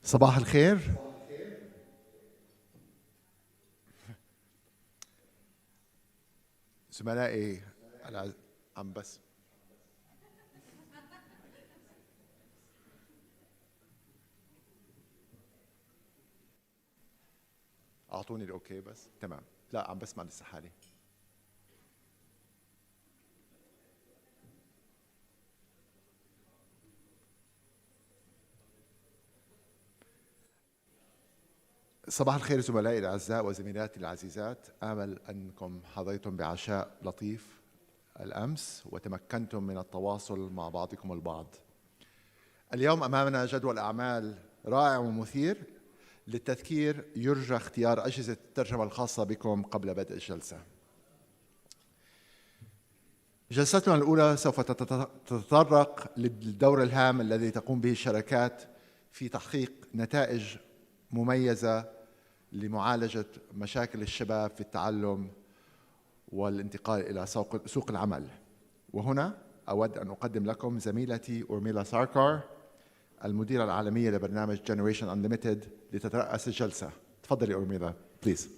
صباح الخير. زملائي عم بس اعطوني الاوكي بس تمام. لا عم بسمع لسه حالي. صباح الخير زملائي الاعزاء وزميلاتي العزيزات، امل انكم حظيتم بعشاء لطيف الامس وتمكنتم من التواصل مع بعضكم البعض. اليوم امامنا جدول اعمال رائع ومثير. للتذكير يرجى اختيار اجهزه الترجمه الخاصه بكم قبل بدء الجلسه. جلستنا الاولى سوف تتطرق للدور الهام الذي تقوم به الشراكات في تحقيق نتائج مميزه لمعالجه مشاكل الشباب في التعلم والانتقال إلى سوق العمل. وهنا أود أن أقدم لكم زميلتي أورميلا ساركار المديرة العالمية لبرنامج Generation Unlimited لتترأس الجلسة. تفضلي أورميلا please.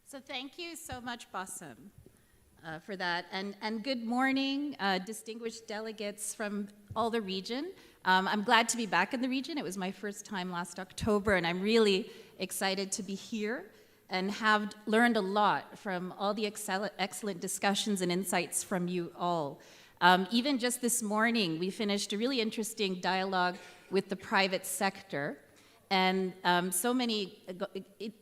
So thank you so much, Bassem, for that. And good morning, distinguished delegates from all the region. I'm glad to be back in the region. It was my first time last October, and I'm really excited to be here and have learned a lot from all the excellent discussions and insights from you all. Even just this morning, we finished a really interesting dialogue with the private sector, and so many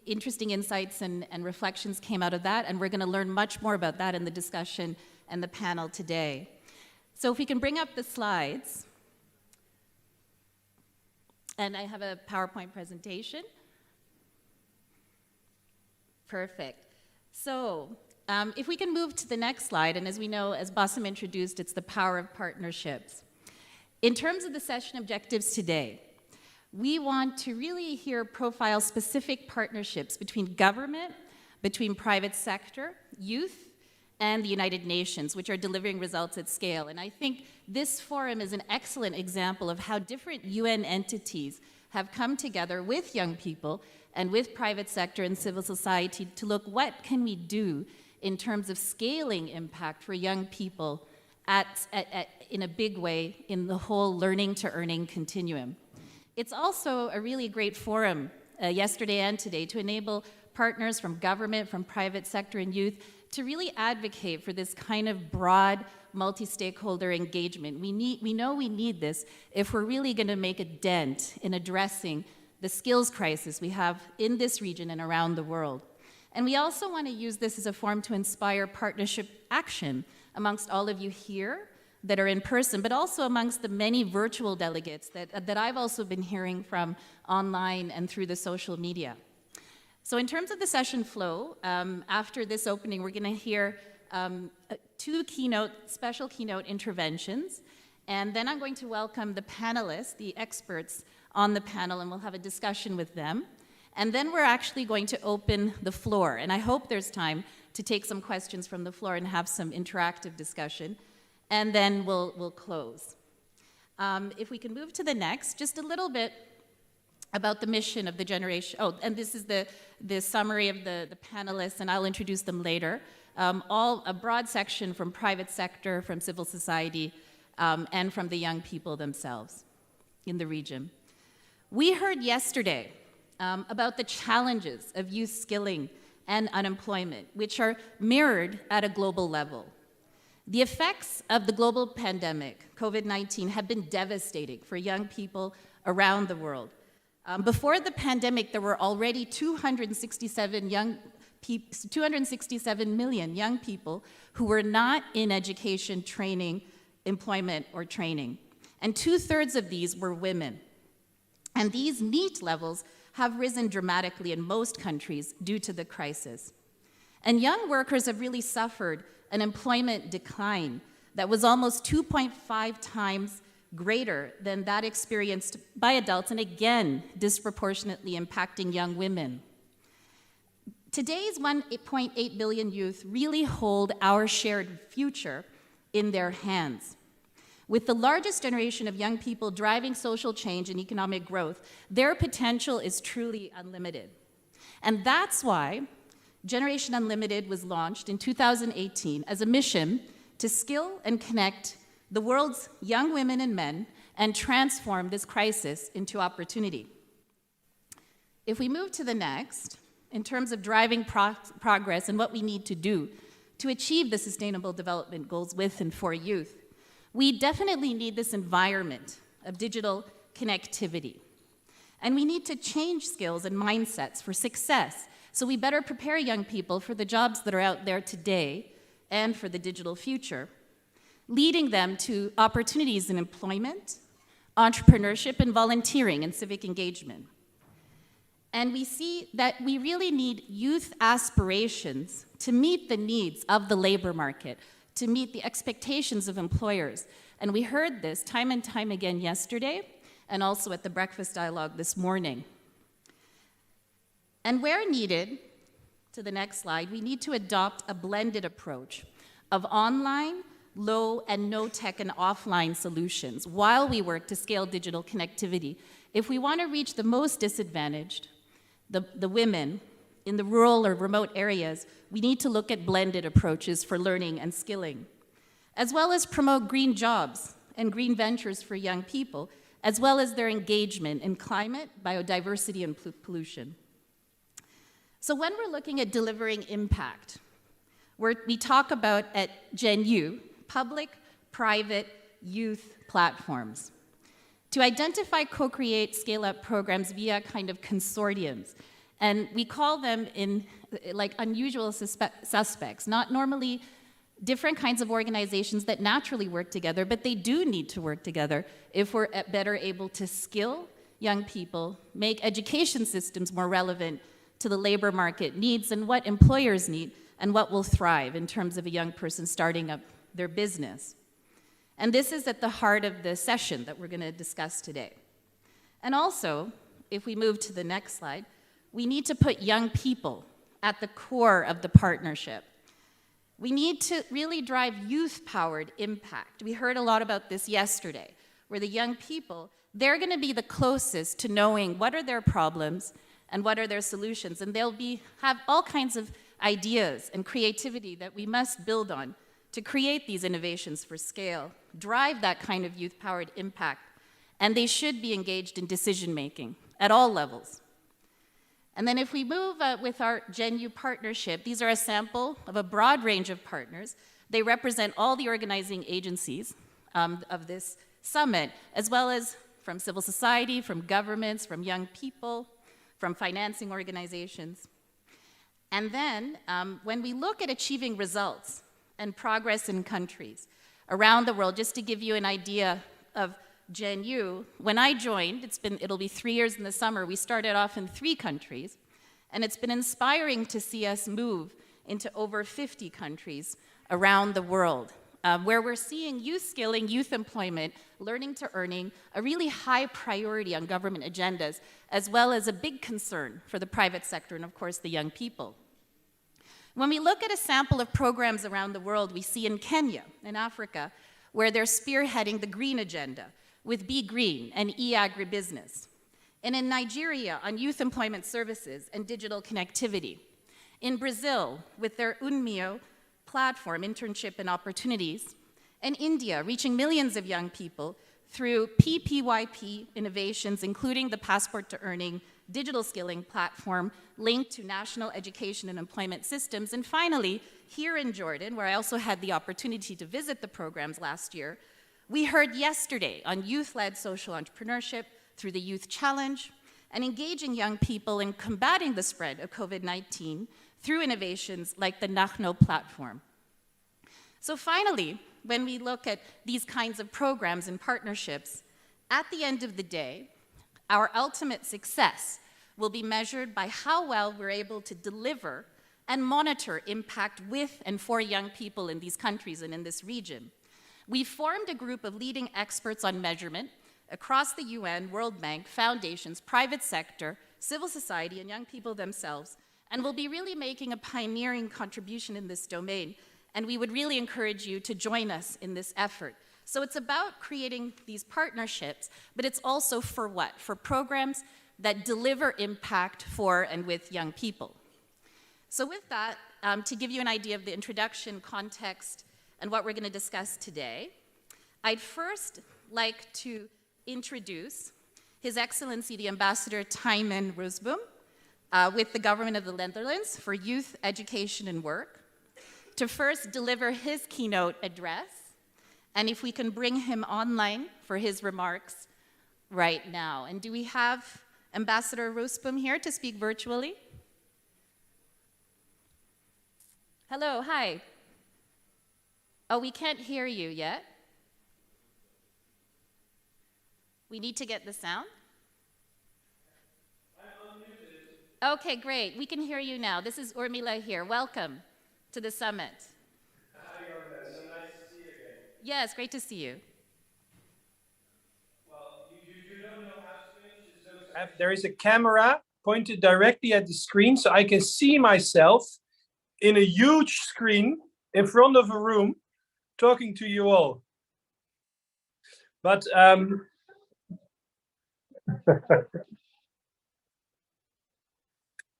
interesting insights and reflections came out of that, and we're going to learn much more about that in the discussion and the panel today. So if we can bring up the slides. And I have a PowerPoint presentation. Perfect. So if we can move to the next slide, and as we know, as Bassem introduced, it's the power of partnerships. In terms of the session objectives today, we want to really hear profile specific partnerships between government, between private sector, youth, and the United Nations, which are delivering results at scale. And I think this forum is an excellent example of how different UN entities have come together with young people and with private sector and civil society to look what can we do in terms of scaling impact for young people in a big way in the whole learning to earning continuum. It's also a really great forum yesterday and today to enable partners from government, from private sector and youth to really advocate for this kind of broad multi-stakeholder engagement. We know we need this if we're really going to make a dent in addressing the skills crisis we have in this region and around the world. And we also want to use this as a forum to inspire partnership action amongst all of you here that are in person, but also amongst the many virtual delegates that I've also been hearing from online and through the social media. So in terms of the session flow, after this opening, we're going to hear two special keynote interventions, and then I'm going to welcome the panelists, the experts on the panel, and we'll have a discussion with them. And then we're actually going to open the floor, and I hope there's time to take some questions from the floor and have some interactive discussion, and then we'll close. If we can move to the next, just a little bit about the mission of the generation. Oh, and this is the summary of the panelists, and I'll introduce them later. A broad section from private sector, from civil society, and from the young people themselves in the region. We heard yesterday about the challenges of youth skilling and unemployment, which are mirrored at a global level. The effects of the global pandemic, COVID-19, have been devastating for young people around the world. Before the pandemic, there were already 267 million young people who were not in education, training, employment, or training. And 2/3 of these were women. And these NEET levels have risen dramatically in most countries due to the crisis. And young workers have really suffered an employment decline that was almost 2.5 times greater than that experienced by adults, and again, disproportionately impacting young women. Today's 1.8 billion youth really hold our shared future in their hands. With the largest generation of young people driving social change and economic growth, their potential is truly unlimited. And that's why Generation Unlimited was launched in 2018 as a mission to skill and connect the world's young women and men and transform this crisis into opportunity. If we move to the next, in terms of driving progress and what we need to do to achieve the Sustainable Development Goals with and for youth, we definitely need this environment of digital connectivity. And we need to change skills and mindsets for success, so we better prepare young people for the jobs that are out there today and for the digital future, leading them to opportunities in employment, entrepreneurship, and volunteering and civic engagement. And we see that we really need youth aspirations to meet the needs of the labor market, to meet the expectations of employers. And we heard this time and time again yesterday, and also at the breakfast dialogue this morning. And where needed, to the next slide, we need to adopt a blended approach of online, low and no tech and offline solutions while we work to scale digital connectivity. If we want to reach the most disadvantaged, the women in the rural or remote areas, we need to look at blended approaches for learning and skilling, as well as promote green jobs and green ventures for young people, as well as their engagement in climate, biodiversity, and pollution. So when we're looking at delivering impact, we talk about at Gen U, public, private, youth platforms. To identify, co-create, scale-up programs via kind of consortiums. And we call them in like unusual suspects, not normally different kinds of organizations that naturally work together, but they do need to work together if we're better able to skill young people, make education systems more relevant to the labor market needs and what employers need and what will thrive in terms of a young person starting up their business. And this is at the heart of the session that we're going to discuss today. And also, if we move to the next slide, we need to put young people at the core of the partnership. We need to really drive youth-powered impact. We heard a lot about this yesterday, where the young people, they're going to be the closest to knowing what are their problems and what are their solutions, and they'll have all kinds of ideas and creativity that we must build on to create these innovations for scale, drive that kind of youth-powered impact, and they should be engaged in decision-making at all levels. And then if we move with our Gen U partnership, these are a sample of a broad range of partners. They represent all the organizing agencies of this summit, as well as from civil society, from governments, from young people, from financing organizations. And then when we look at achieving results and progress in countries around the world, just to give you an idea of Gen U, when I joined, it'll be 3 years in the summer, we started off in 3 countries, and it's been inspiring to see us move into over 50 countries around the world, where we're seeing youth skilling, youth employment, learning to earning, a really high priority on government agendas, as well as a big concern for the private sector and, of course, the young people. When we look at a sample of programs around the world, we see in Kenya, in Africa, where they're spearheading the green agenda with Be Green and e-agribusiness. And in Nigeria, on youth employment services and digital connectivity. In Brazil, with their Unmio platform, internship and opportunities. And India, reaching millions of young people through PPYP innovations, including the Passport to Earning digital skilling platform linked to national education and employment systems. And finally, here in Jordan, where I also had the opportunity to visit the programs last year, we heard yesterday on youth-led social entrepreneurship through the Youth Challenge and engaging young people in combating the spread of COVID-19 through innovations like the Nahno platform. So finally, when we look at these kinds of programs and partnerships, at the end of the day, our ultimate success will be measured by how well we're able to deliver and monitor impact with and for young people in these countries and in this region. We've formed a group of leading experts on measurement across the UN, World Bank, foundations, private sector, civil society, and young people themselves. and will be really making a pioneering contribution in this domain. And we would really encourage you to join us in this effort. So it's about creating these partnerships, but it's also for what? For programs that deliver impact for and with young people. So with that, to give you an idea of the introduction, context, and what we're going to discuss today, I'd first like to introduce His Excellency the Ambassador Tijmen Roosboom with the Government of the Netherlands for Youth, Education and Work, to first deliver his keynote address, and if we can bring him online for his remarks right now. And do we have Ambassador Roosboom here to speak virtually? Hello, hi. Oh, we can't hear you yet. We need to get the sound. Okay, great. We can hear you now. This is Urmila here. Welcome to the summit. Hi, Yorga. So nice to see you again. Yes, great to see you. Well, you don't know how strange it is. There is a camera pointed directly at the screen, so I can see myself in a huge screen in front of a room talking to you all. But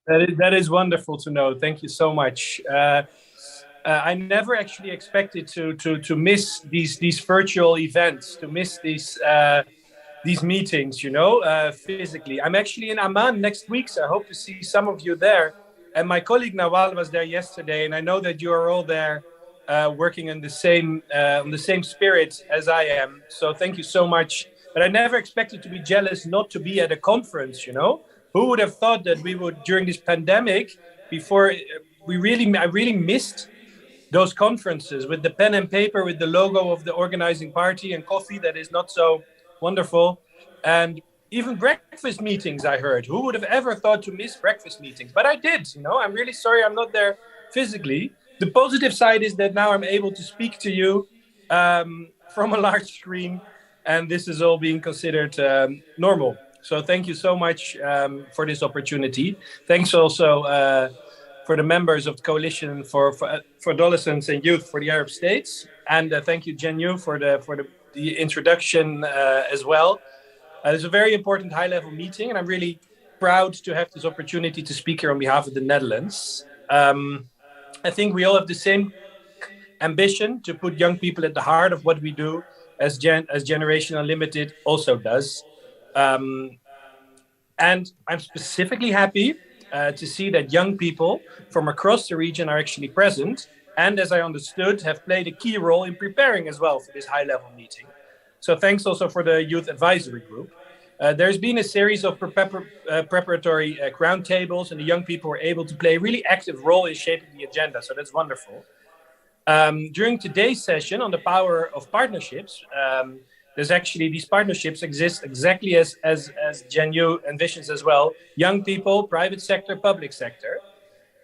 that is wonderful to know. Thank you so much. I never actually expected to miss these virtual events, to miss these meetings, you know, physically. I'm actually in Amman next week, so I hope to see some of you there. And my colleague Nawal was there yesterday, and I know that you are all there working on the same spirit as I am. So thank you so much. But I never expected to be jealous not to be at a conference, you know. Who would have thought that we would, during this pandemic, before I really missed those conferences with the pen and paper, with the logo of the organizing party and coffee that is not so wonderful. And even breakfast meetings, I heard. Who would have ever thought to miss breakfast meetings? But I did, you know. I'm really sorry I'm not there physically. The positive side is that now I'm able to speak to you from a large screen, and this is all being considered normal. So thank you so much for this opportunity. Thanks also for the members of the Coalition for Adolescents and Youth for the Arab States. And thank you, Jenyu, for the introduction as well. It's a very important high-level meeting, and I'm really proud to have this opportunity to speak here on behalf of the Netherlands. I think we all have the same ambition to put young people at the heart of what we do, as Generation Unlimited also does. And I'm specifically happy to see that young people from across the region are actually present, and as I understood, have played a key role in preparing as well for this high-level meeting. So thanks also for the Youth Advisory Group. There's been a series of preparatory roundtables, and the young people were able to play a really active role in shaping the agenda, so that's wonderful. During today's session on the power of partnerships, there's actually, these partnerships exist exactly as Jenyu envisions as well. Young people, private sector, public sector.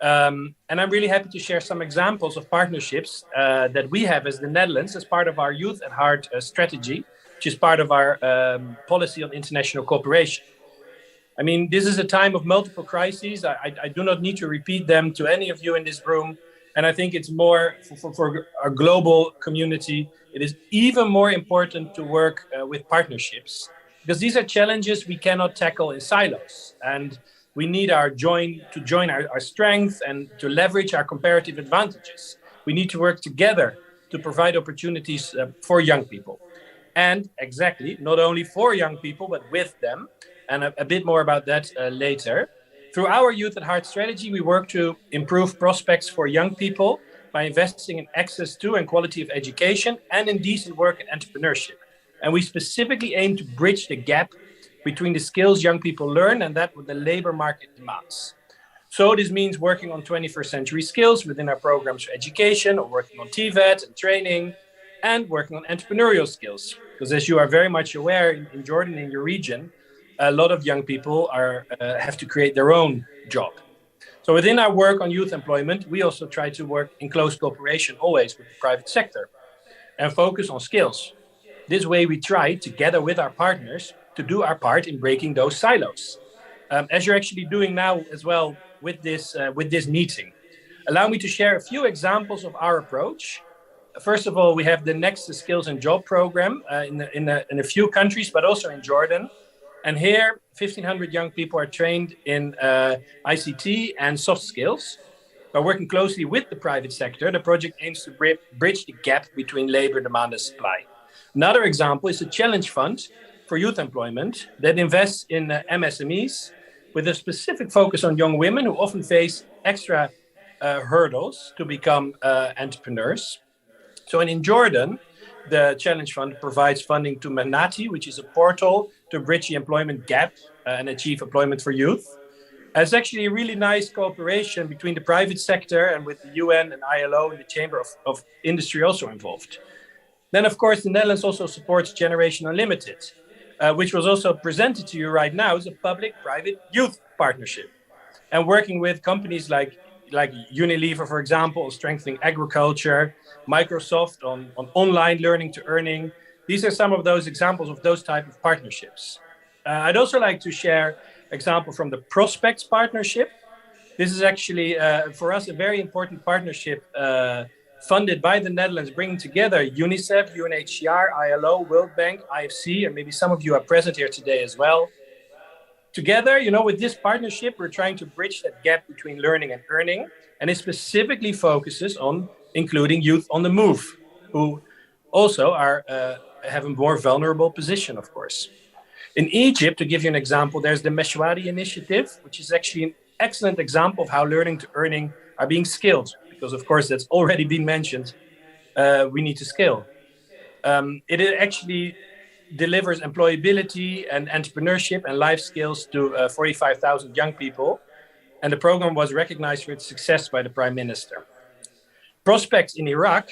And I'm really happy to share some examples of partnerships that we have as the Netherlands as part of our Youth at Heart strategy, which is part of our policy on international cooperation. I mean, this is a time of multiple crises. I do not need to repeat them to any of you in this room. And I think it's more for our global community. It is even more important to work with partnerships, because these are challenges we cannot tackle in silos. And we need our join our strength and to leverage our comparative advantages. We need to work together to provide opportunities for young people. And exactly, not only for young people, but with them. And a bit more about that later. Through our Youth at Heart strategy, we work to improve prospects for young people by investing in access to and quality of education and in decent work and entrepreneurship. And we specifically aim to bridge the gap between the skills young people learn and that what the labor market demands. So this means working on 21st century skills within our programs for education, or working on TVET and training, and working on entrepreneurial skills. Because as you are very much aware, in Jordan, in your region, a lot of young people have to create their own job. So within our work on youth employment, we also try to work in close cooperation always with the private sector and focus on skills. This way we try, together with our partners, to do our part in breaking those silos. As you're actually doing now as well with this meeting. Allow me to share a few examples of our approach. First of all, we have the Next to Skills and Job program in a few countries, but also in Jordan. And here, 1,500 young people are trained in ICT and soft skills. By working closely with the private sector, the project aims to bridge the gap between labor demand and supply. Another example is a challenge fund for youth employment that invests in MSMEs with a specific focus on young women who often face extra hurdles to become entrepreneurs. So in Jordan, the Challenge Fund provides funding to Menati, which is a portal to bridge the employment gap and achieve employment for youth. It's actually a really nice cooperation between the private sector and with the UN and ILO and the Chamber of Industry also involved. Then, of course, the Netherlands also supports Generation Unlimited, which was also presented to you right now as a public-private youth partnership. And working with companies like Unilever, for example, on strengthening agriculture, Microsoft on online learning to earning. These are some of those examples of those type of partnerships. I'd also like to share example from the Prospects Partnership. This is actually, for us, a very important partnership funded by the Netherlands, bringing together UNICEF, UNHCR, ILO, World Bank, IFC, and maybe some of you are present here today as well. Together, with this partnership, we're trying to bridge that gap between learning and earning, and it specifically focuses on including youth on the move, who also have a more vulnerable position, of course. In Egypt, to give you an example, there's the Meshwari initiative, which is actually an excellent example of how learning to earning are being skilled, because of course that's already been mentioned. We need to skill. It actually delivers employability and entrepreneurship and life skills to 45,000 young people. And the program was recognized for its success by the Prime Minister. Prospects in Iraq,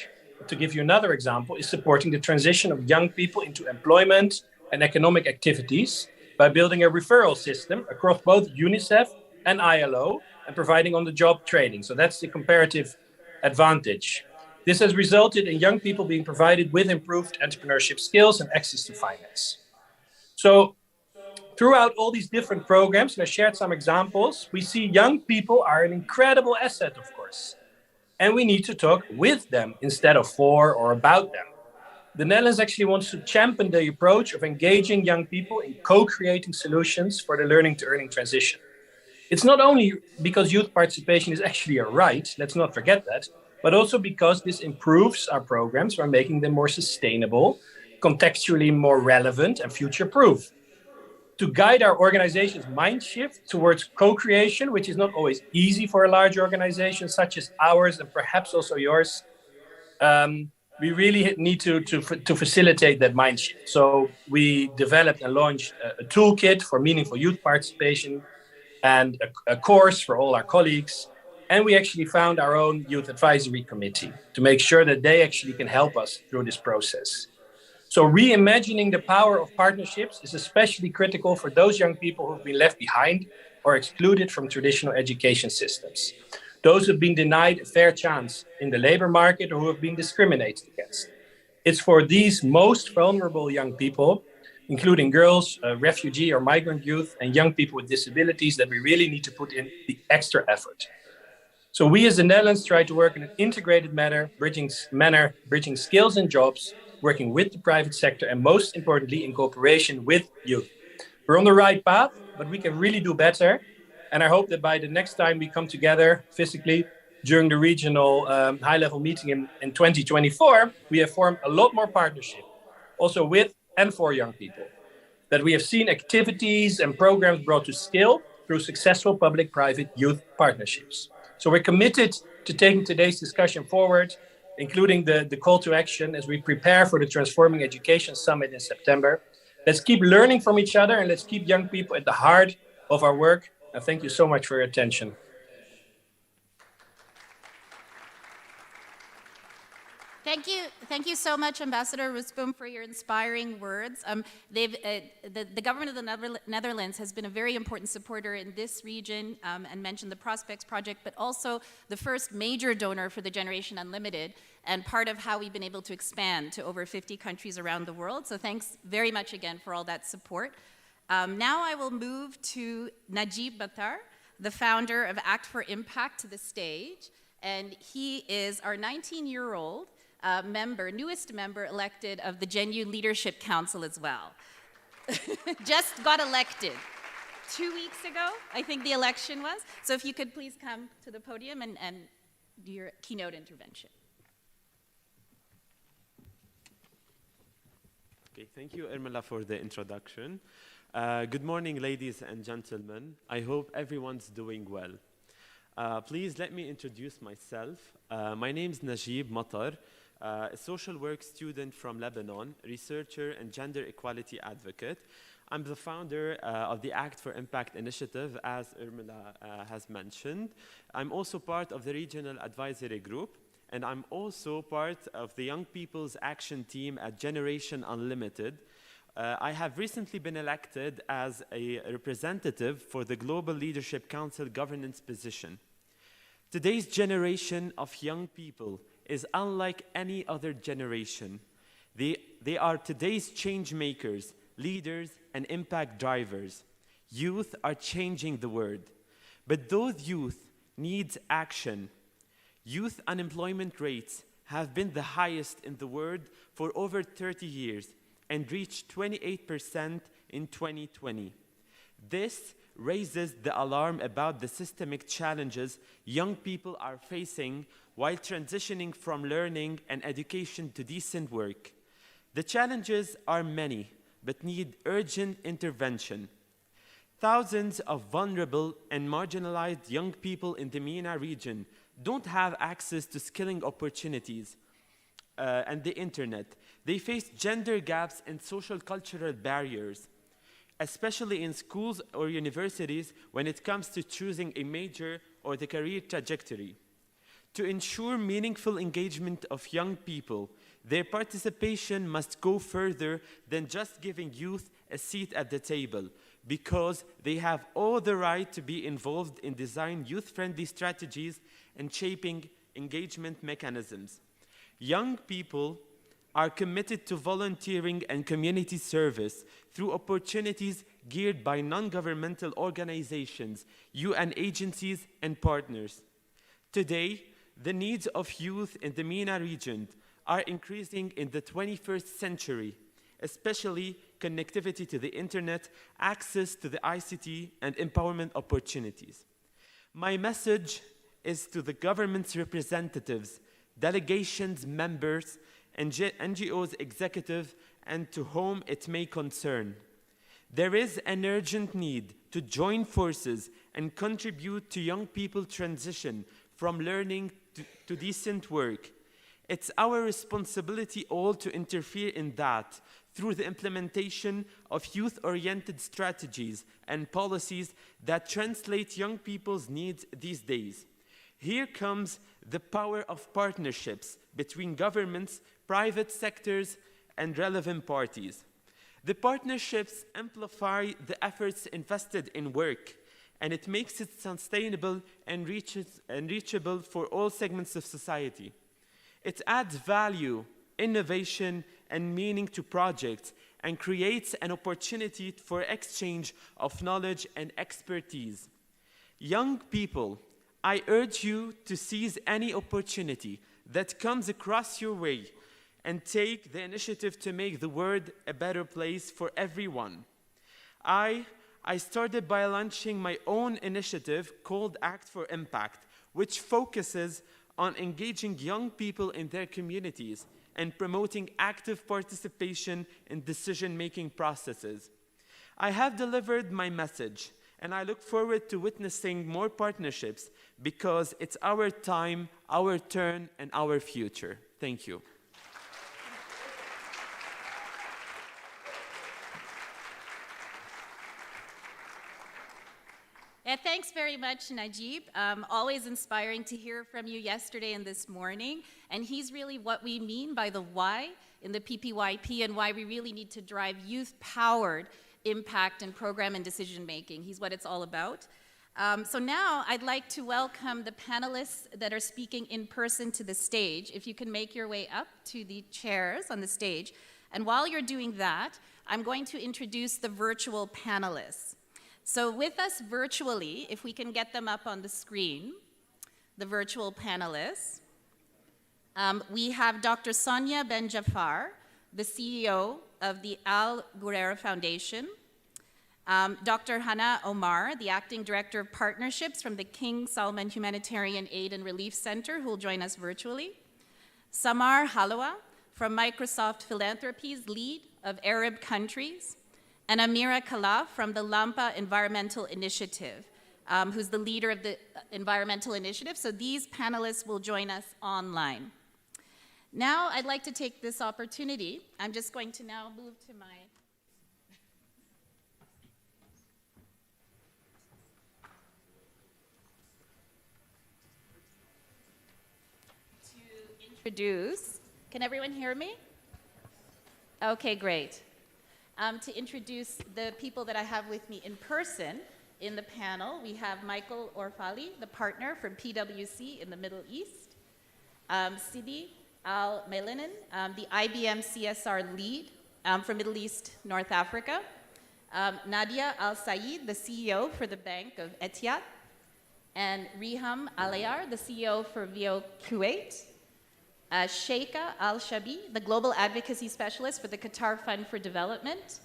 to give you another example, is supporting the transition of young people into employment and economic activities by building a referral system across both UNICEF and ILO and providing on-the-job training. So that's the comparative advantage. This has resulted in young people being provided with improved entrepreneurship skills and access to finance. So throughout all these different programs, and I shared some examples, we see young people are an incredible asset, of course. And we need to talk with them instead of for or about them. The Netherlands actually wants to champion the approach of engaging young people in co-creating solutions for the learning to earning transition. It's not only because youth participation is actually a right, let's not forget that, but also because this improves our programs by making them more sustainable, contextually more relevant and future-proof. To guide our organization's mind shift towards co-creation, which is not always easy for a large organization such as ours and perhaps also yours, we really need to facilitate that mind shift. So we developed and launched a toolkit for meaningful youth participation and a course for all our colleagues. And we actually found our own youth advisory committee to make sure that they actually can help us through this process. So reimagining the power of partnerships is especially critical for those young people who've been left behind or excluded from traditional education systems. Those who've been denied a fair chance in the labor market or who have been discriminated against. It's for these most vulnerable young people, including girls, refugee or migrant youth, and young people with disabilities, that we really need to put in the extra effort. So we as the Netherlands try to work in an integrated manner, bridging skills and jobs, working with the private sector, and most importantly, in cooperation with youth. We're on the right path, but we can really do better. And I hope that by the next time we come together physically during the regional high-level meeting in 2024, we have formed a lot more partnership, also with and for young people. That we have seen activities and programs brought to scale through successful public-private youth partnerships. So we're committed to taking today's discussion forward, including the call to action as we prepare for the Transforming Education Summit in September. Let's keep learning from each other and let's keep young people at the heart of our work. And thank you so much for your attention. Thank you so much, Ambassador Roosboom, for your inspiring words. The government of the Netherlands has been a very important supporter in this region and mentioned the Prospects Project, but also the first major donor for the Generation Unlimited and part of how we've been able to expand to over 50 countries around the world. So thanks very much again for all that support. Now I will move to Najib Battar, the founder of Act for Impact, to the stage. And he is our 19-year-old member, newest member elected of the Genuine Leadership Council as well. Just got elected 2 weeks ago, I think the election was. So if you could please come to the podium and do your keynote intervention. Okay, thank you, Irmela, for the introduction. Good morning, ladies and gentlemen. I hope everyone's doing well. Please let me introduce myself. My name is Najib Matar, a social work student from Lebanon, researcher and gender equality advocate. I'm the founder of the Act for Impact initiative, as Irmela has mentioned. I'm also part of the regional advisory group, and I'm also part of the Young People's Action Team at Generation Unlimited. I have recently been elected as a representative for the Global Leadership Council governance position. Today's generation of young people is unlike any other generation. They are today's change makers, leaders, and impact drivers. Youth are changing the world, but those youth need action. Youth unemployment rates have been the highest in the world for over 30 years and reached 28% in 2020. This raises the alarm about the systemic challenges young people are facing while transitioning from learning and education to decent work. The challenges are many, but need urgent intervention. Thousands of vulnerable and marginalized young people in the MENA region don't have access to skilling opportunities and the internet. They face gender gaps and social cultural barriers, especially in schools or universities when it comes to choosing a major or the career trajectory. To ensure meaningful engagement of young people, their participation must go further than just giving youth a seat at the table, because they have all the right to be involved in designing youth-friendly strategies and shaping engagement mechanisms. Young people are committed to volunteering and community service through opportunities geared by non-governmental organizations, UN agencies, and partners. Today, the needs of youth in the MENA region are increasing in the 21st century, especially connectivity to the internet, access to the ICT, and empowerment opportunities. My message is to the government's representatives, delegations, members, and NGOs executive, and to whom it may concern. There is an urgent need to join forces and contribute to young people's transition from learning to decent work. It's our responsibility all to interfere in that through the implementation of youth-oriented strategies and policies that translate young people's needs these days. Here comes the power of partnerships between governments, private sectors, and relevant parties. The partnerships amplify the efforts invested in work, and it makes it sustainable and reachable for all segments of society. It adds value, innovation, and meaning to projects and creates an opportunity for exchange of knowledge and expertise. Young people, I urge you to seize any opportunity that comes across your way and take the initiative to make the world a better place for everyone. I started by launching my own initiative called Act for Impact, which focuses on engaging young people in their communities and promoting active participation in decision-making processes. I have delivered my message, and I look forward to witnessing more partnerships because it's our time, our turn, and our future. Thank you. Thanks very much, Najib. Always inspiring to hear from you yesterday and this morning. And he's really what we mean by the why in the PPYP and why we really need to drive youth-powered impact and program and decision-making. He's what it's all about. So now I'd like to welcome the panelists that are speaking in person to the stage. If you can make your way up to the chairs on the stage. And while you're doing that, I'm going to introduce the virtual panelists. So with us virtually, if we can get them up on the screen, the virtual panelists, we have Dr. Sonia Ben Jafar, the CEO of the Al Ghurair Foundation, Dr. Hana Omar, the Acting Director of Partnerships from the King Salman Humanitarian Aid and Relief Center, who will join us virtually, Samar Halawa from Microsoft Philanthropies, lead of Arab countries, and Amira Khalaf from the Lampa Environmental Initiative, who's the leader of the environmental initiative. So these panelists will join us online. Now I'd like to take this opportunity. I'm just going to now move to introduce. Can everyone hear me? Okay, great. To introduce the people that I have with me in person in the panel, we have Michael Orfali, the partner from PwC in the Middle East, Sidi Al-Melinin, the IBM CSR lead for Middle East, North Africa, Nadia Al-Sayed, the CEO for the Bank of Etihad, and Riham Alayar, the CEO for VO Kuwait, Sheikha Al-Shabi, the Global Advocacy Specialist for the Qatar Fund for Development,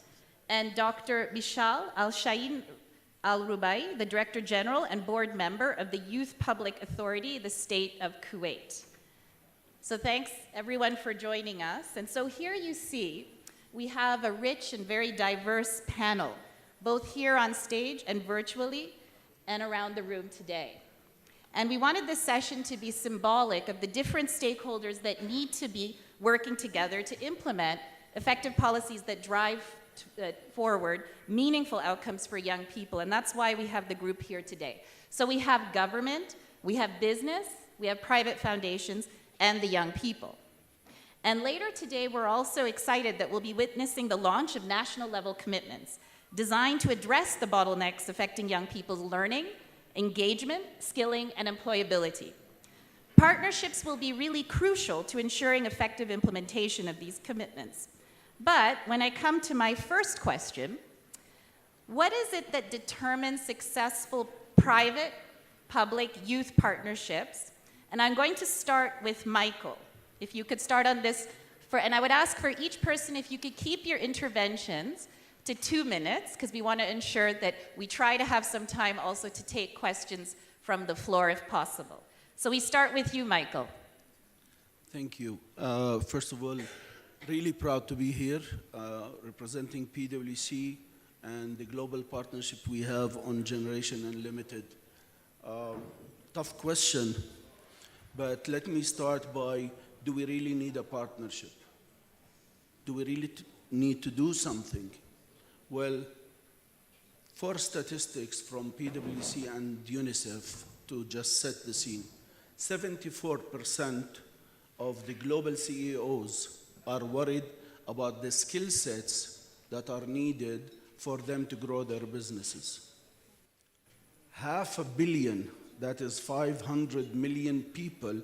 and Dr. Bishal Al-Shayin Al-Rubai, the Director General and Board Member of the Youth Public Authority, the State of Kuwait. So thanks everyone for joining us. And so here you see, we have a rich and very diverse panel, both here on stage and virtually, and around the room today. And we wanted this session to be symbolic of the different stakeholders that need to be working together to implement effective policies that drive forward meaningful outcomes for young people. And that's why we have the group here today. So we have government, we have business, we have private foundations, and the young people. And later today, we're also excited that we'll be witnessing the launch of national level commitments designed to address the bottlenecks affecting young people's learning, engagement, skilling, and employability. Partnerships will be really crucial to ensuring effective implementation of these commitments. But when I come to my first question, what is it that determines successful private, public, youth partnerships? And I'm going to start with Michael. If you could start on this, and I would ask for each person if you could keep your interventions to 2 minutes, because we want to ensure that we try to have some time also to take questions from the floor if possible. So we start with you, Michael. Thank you. First of all, really proud to be here representing PwC and the global partnership we have on Generation Unlimited. Tough question, but let me start by, do we really need a partnership? Do we really need to do something? Well, 4 statistics from PwC and UNICEF to just set the scene. 74% of the global CEOs are worried about the skill sets that are needed for them to grow their businesses. 500 million, that is 500 million people,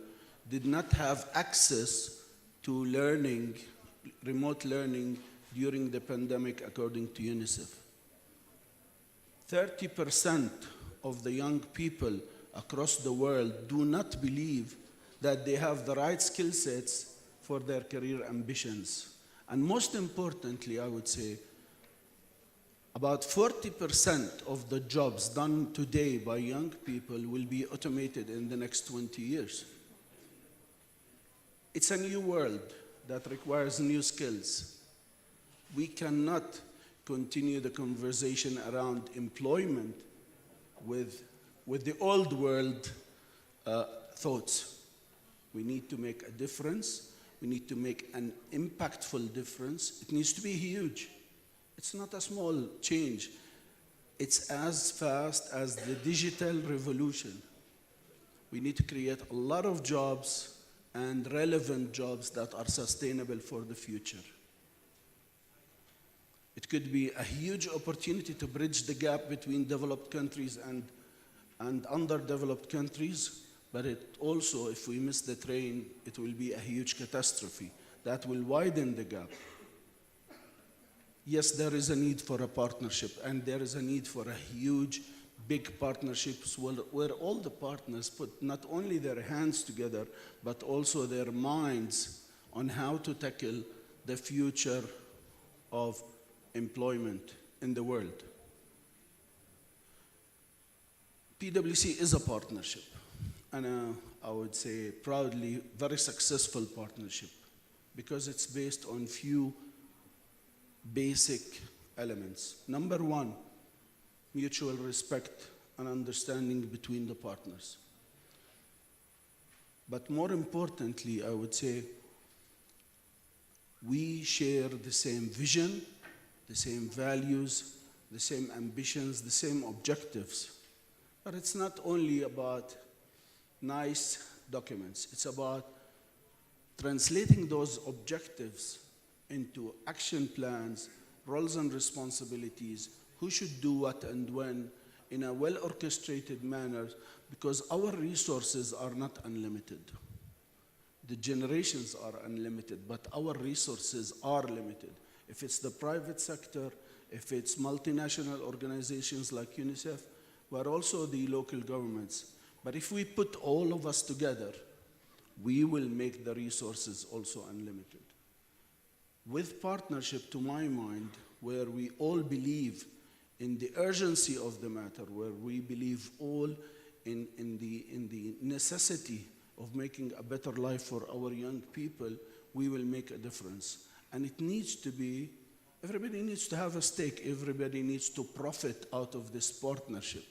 did not have access to learning, remote learning, during the pandemic, according to UNICEF. 30% of the young people across the world do not believe that they have the right skill sets for their career ambitions. And most importantly, I would say, about 40% of the jobs done today by young people will be automated in the next 20 years. It's a new world that requires new skills. We cannot continue the conversation around employment with the old world thoughts. We need to make a difference. We need to make an impactful difference. It needs to be huge. It's not a small change. It's as fast as the digital revolution. We need to create a lot of jobs and relevant jobs that are sustainable for the future. It could be a huge opportunity to bridge the gap between developed countries and underdeveloped countries, but it also, if we miss the train, it will be a huge catastrophe that will widen the gap. Yes, there is a need for a partnership, and there is a need for a huge, big partnerships where all the partners put not only their hands together, but also their minds on how to tackle the future of employment in the world. PwC is a partnership, and I would say proudly very successful partnership, because it's based on few basic elements. Number one, mutual respect and understanding between the partners. But more importantly, I would say, we share the same vision, the same values, the same ambitions, the same objectives. But it's not only about nice documents, it's about translating those objectives into action plans, roles and responsibilities, who should do what and when, in a well-orchestrated manner, because our resources are not unlimited. The generations are unlimited, but our resources are limited. If it's the private sector, if it's multinational organizations like UNICEF, but also the local governments. But if we put all of us together, we will make the resources also unlimited. With partnership, to my mind, where we all believe in the urgency of the matter, where we believe all in the necessity of making a better life for our young people, we will make a difference. And it needs to be, everybody needs to have a stake, everybody needs to profit out of this partnership.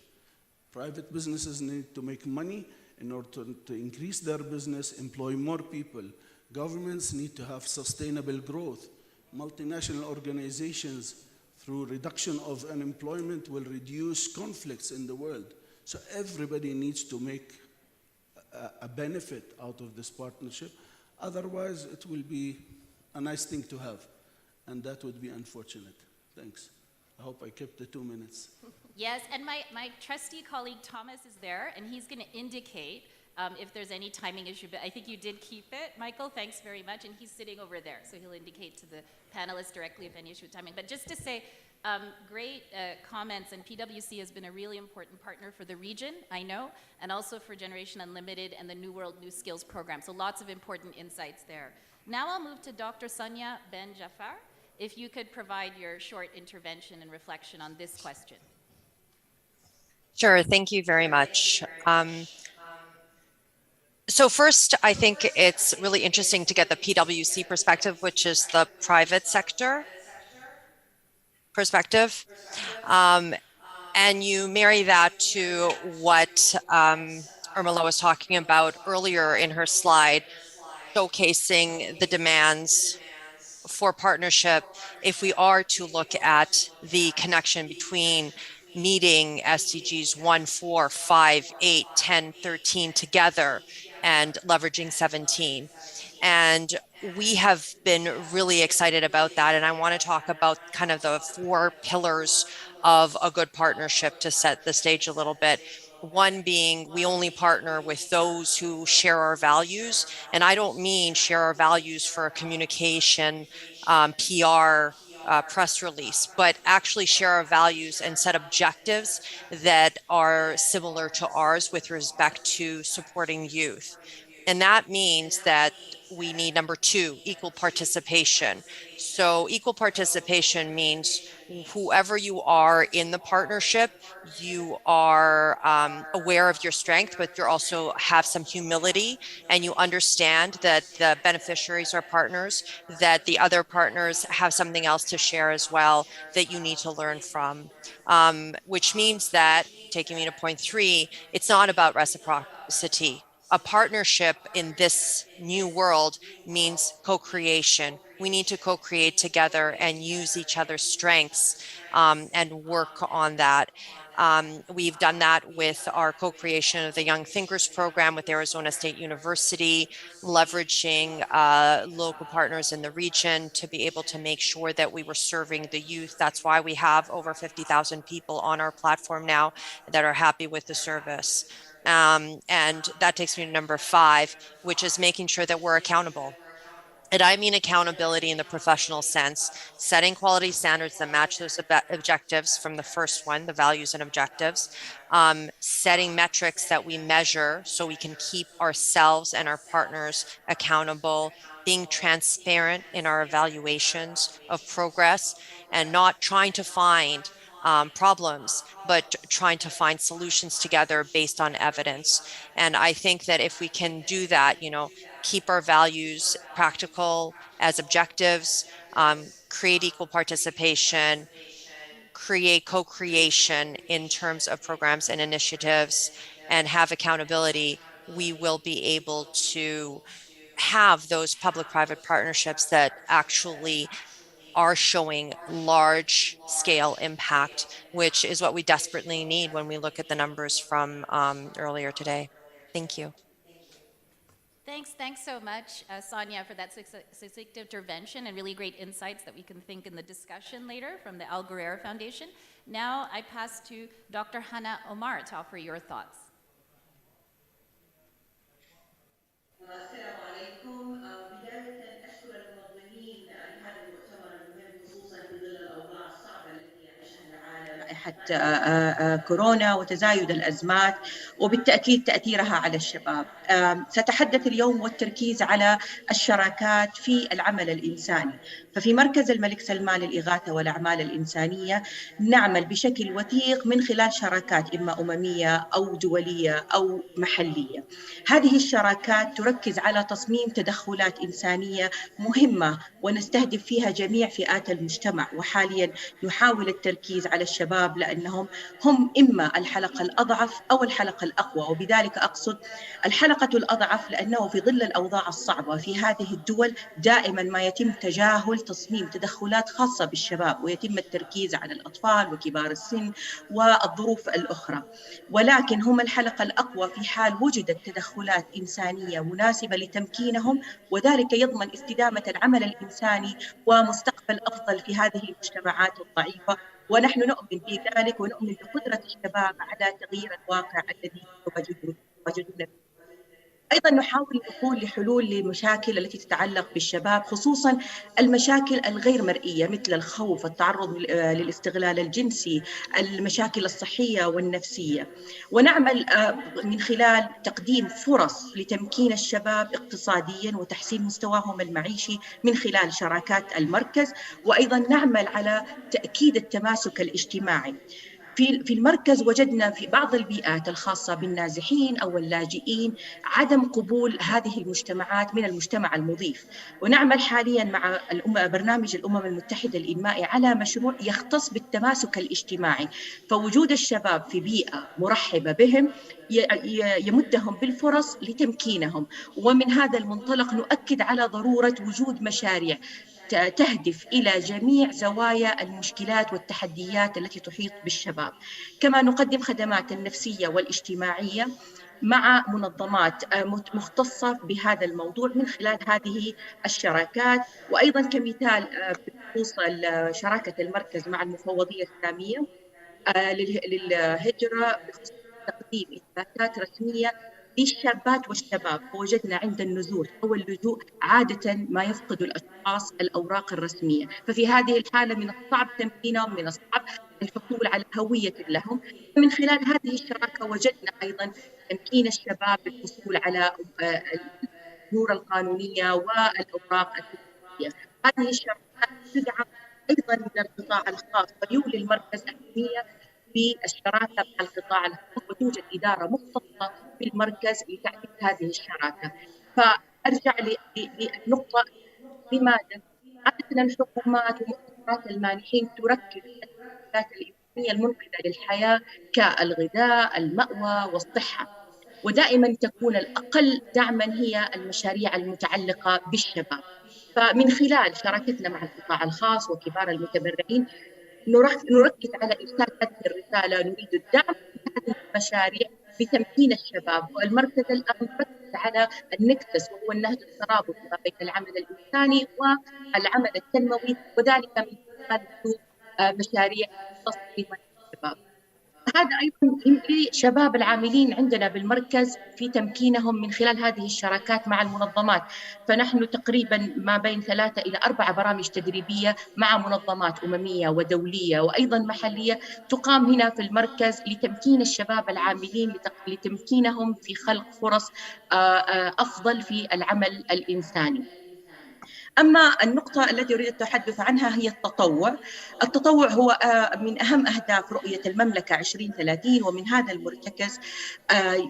Private businesses need to make money in order to increase their business, employ more people. Governments need to have sustainable growth. Multinational organizations, through reduction of unemployment, will reduce conflicts in the world. So everybody needs to make a benefit out of this partnership. Otherwise, it will be a nice thing to have, and that would be unfortunate. Thanks. I hope I kept the 2 minutes. Yes, and my trusty colleague Thomas is there, and he's going to indicate if there's any timing issue, but I think you did keep it. Michael, thanks very much, and he's sitting over there, so he'll indicate to the panelists directly if any issue with timing. But just to say, great comments, and PwC has been a really important partner for the region, I know, and also for Generation Unlimited and the New World New Skills program, so lots of important insights there. Now I'll move to Dr. Sonia Ben Jafar, if you could provide your short intervention and reflection on this question. Sure, thank you very much. So first, I think it's really interesting to get the PwC perspective, which is the private sector perspective. And you marry that to what Irmela was talking about earlier in her slide, showcasing the demands for partnership if we are to look at the connection between meeting SDGs 1, 4, 5, 8, 10, 13 together and leveraging 17. And we have been really excited about that. And I want to talk about kind of the 4 pillars of a good partnership to set the stage a little bit. One being, we only partner with those who share our values. And I don't mean share our values for a communication, PR, press release, but actually share our values and set objectives that are similar to ours with respect to supporting youth. And that means that we need, number 2, equal participation. So equal participation means whoever you are in the partnership, you are aware of your strength, but you also have some humility, and you understand that the beneficiaries are partners, that the other partners have something else to share as well that you need to learn from, which means that, taking me to point 3, it's not about reciprocity. A partnership in this new world means co-creation. We need to co-create together and use each other's strengths and work on that. We've done that with our co-creation of the Young Thinkers program with Arizona State University, leveraging local partners in the region to be able to make sure that we were serving the youth. That's why we have over 50,000 people on our platform now that are happy with the service. And that takes me to number 5, which is making sure that we're accountable. And I mean accountability in the professional sense, setting quality standards that match those objectives from the first one, the values and objectives, setting metrics that we measure so we can keep ourselves and our partners accountable, being transparent in our evaluations of progress, and not trying to find problems, but trying to find solutions together based on evidence. And I think that if we can do that, keep our values practical as objectives, create equal participation, create co-creation in terms of programs and initiatives, and have accountability, we will be able to have those public-private partnerships that actually are showing large scale impact, which is what we desperately need when we look at the numbers from earlier today. Thank you. Thanks so much, Sonia, for that succinct intervention and really great insights that we can think in the discussion later from the Al Ghurair Foundation. Now I pass to Dr. Hannah Omar to offer your thoughts. كورونا وتزايد الأزمات وبالتأكيد تأثيرها على الشباب. سأتحدث اليوم والتركيز على الشراكات في العمل الإنساني. ففي مركز الملك سلمان للإغاثة والأعمال الإنسانية نعمل بشكل وثيق من خلال شراكات إما أممية أو دولية أو محلية. هذه الشراكات تركز على تصميم تدخلات إنسانية مهمة ونستهدف فيها جميع فئات المجتمع، وحاليا نحاول التركيز على الشباب لأنهم هم إما الحلقة الأضعف أو الحلقة الأقوى، وبذلك أقصد الحلقة الأضعف لأنه في ظل الأوضاع الصعبة في هذه الدول دائما ما يتم تجاهل تصميم تدخلات خاصة بالشباب، ويتم التركيز على الأطفال وكبار السن والظروف الأخرى، ولكن هم الحلقة الأقوى في حال وجدت تدخلات إنسانية مناسبة لتمكينهم، وذلك يضمن استدامة العمل الإنساني ومستقبل أفضل في هذه المجتمعات الضعيفة. ونحن نؤمن بذلك ونؤمن بقدرة الشباب على تغيير الواقع الذي يواجهونه. أيضا نحاول الوصول لحلول للمشاكل التي تتعلق بالشباب، خصوصا المشاكل الغير مرئية مثل الخوف، التعرض للاستغلال الجنسي، المشاكل الصحية والنفسية، ونعمل من خلال تقديم فرص لتمكين الشباب اقتصاديا وتحسين مستواهم المعيشي من خلال شراكات المركز، وأيضا نعمل على تأكيد التماسك الاجتماعي. في المركز وجدنا في بعض البيئات الخاصة بالنازحين أو اللاجئين عدم قبول هذه المجتمعات من المجتمع المضيف، ونعمل حاليا مع برنامج الأمم المتحدة الإنمائي على مشروع يختص بالتماسك الاجتماعي، فوجود الشباب في بيئة مرحبة بهم يمدهم بالفرص لتمكينهم، ومن هذا المنطلق نؤكد على ضرورة وجود مشاريع تهدف إلى جميع زوايا المشكلات والتحديات التي تحيط بالشباب. كما نقدم خدمات النفسية والاجتماعية مع منظمات مختصة بهذا الموضوع من خلال هذه الشراكات. وأيضا كمثال بخصوص شراكة المركز مع المفوضية السامية للهجرة بخصوص تقديم إثباتات رسمية للشابات والشباب، فوجدنا عند النزول أو اللجوء عادة ما يفقد الأشخاص الأوراق الرسمية، ففي هذه الحالة من الصعب تمكينهم، من الصعب الحصول على هوية لهم. من خلال هذه الشراكة وجدنا أيضا تمكين الشباب بالحصول على الأمور القانونية والأوراق التجارية. هذه الشراكات تدعم أيضا من القطاع الخاص، ويولي المركز أهمية بالشراكة مع القطاع الخاص، وتوجد إدارة مختصة في المركز لتعزيز هذه الشراكة. فأرجع للنقطة، لماذا عادة الحكومات ومؤسسات المانحين تركز على الحاجات الإنسانية المنقذة للحياة كالغذاء، المأوى والصحة، ودائما تكون الأقل دعما هي المشاريع المتعلقة بالشباب. فمن خلال شراكتنا مع القطاع الخاص وكبار المتبرعين نركز على إرسال هذه الرسالة: نريد الدعم في هذه المشاريع بتمكين الشباب. والمركز الآن يركز على النكسس، وهو النهج الترابطي ما بين العمل الإنساني والعمل التنموي، وذلك من خلال مشاريع تصميم الشباب. هذا أيضا لشباب العاملين عندنا بالمركز في تمكينهم من خلال هذه الشراكات مع المنظمات. فنحن تقريبا ما بين 3 إلى 4 برامج تدريبية مع منظمات أممية ودولية وأيضا محلية تقام هنا في المركز لتمكين الشباب العاملين، لتمكينهم في خلق فرص أفضل في العمل الإنساني. أما النقطة التي أريد التحدث عنها هي التطوع. التطوع هو من أهم أهداف رؤية المملكة 2030، ومن هذا المرتكز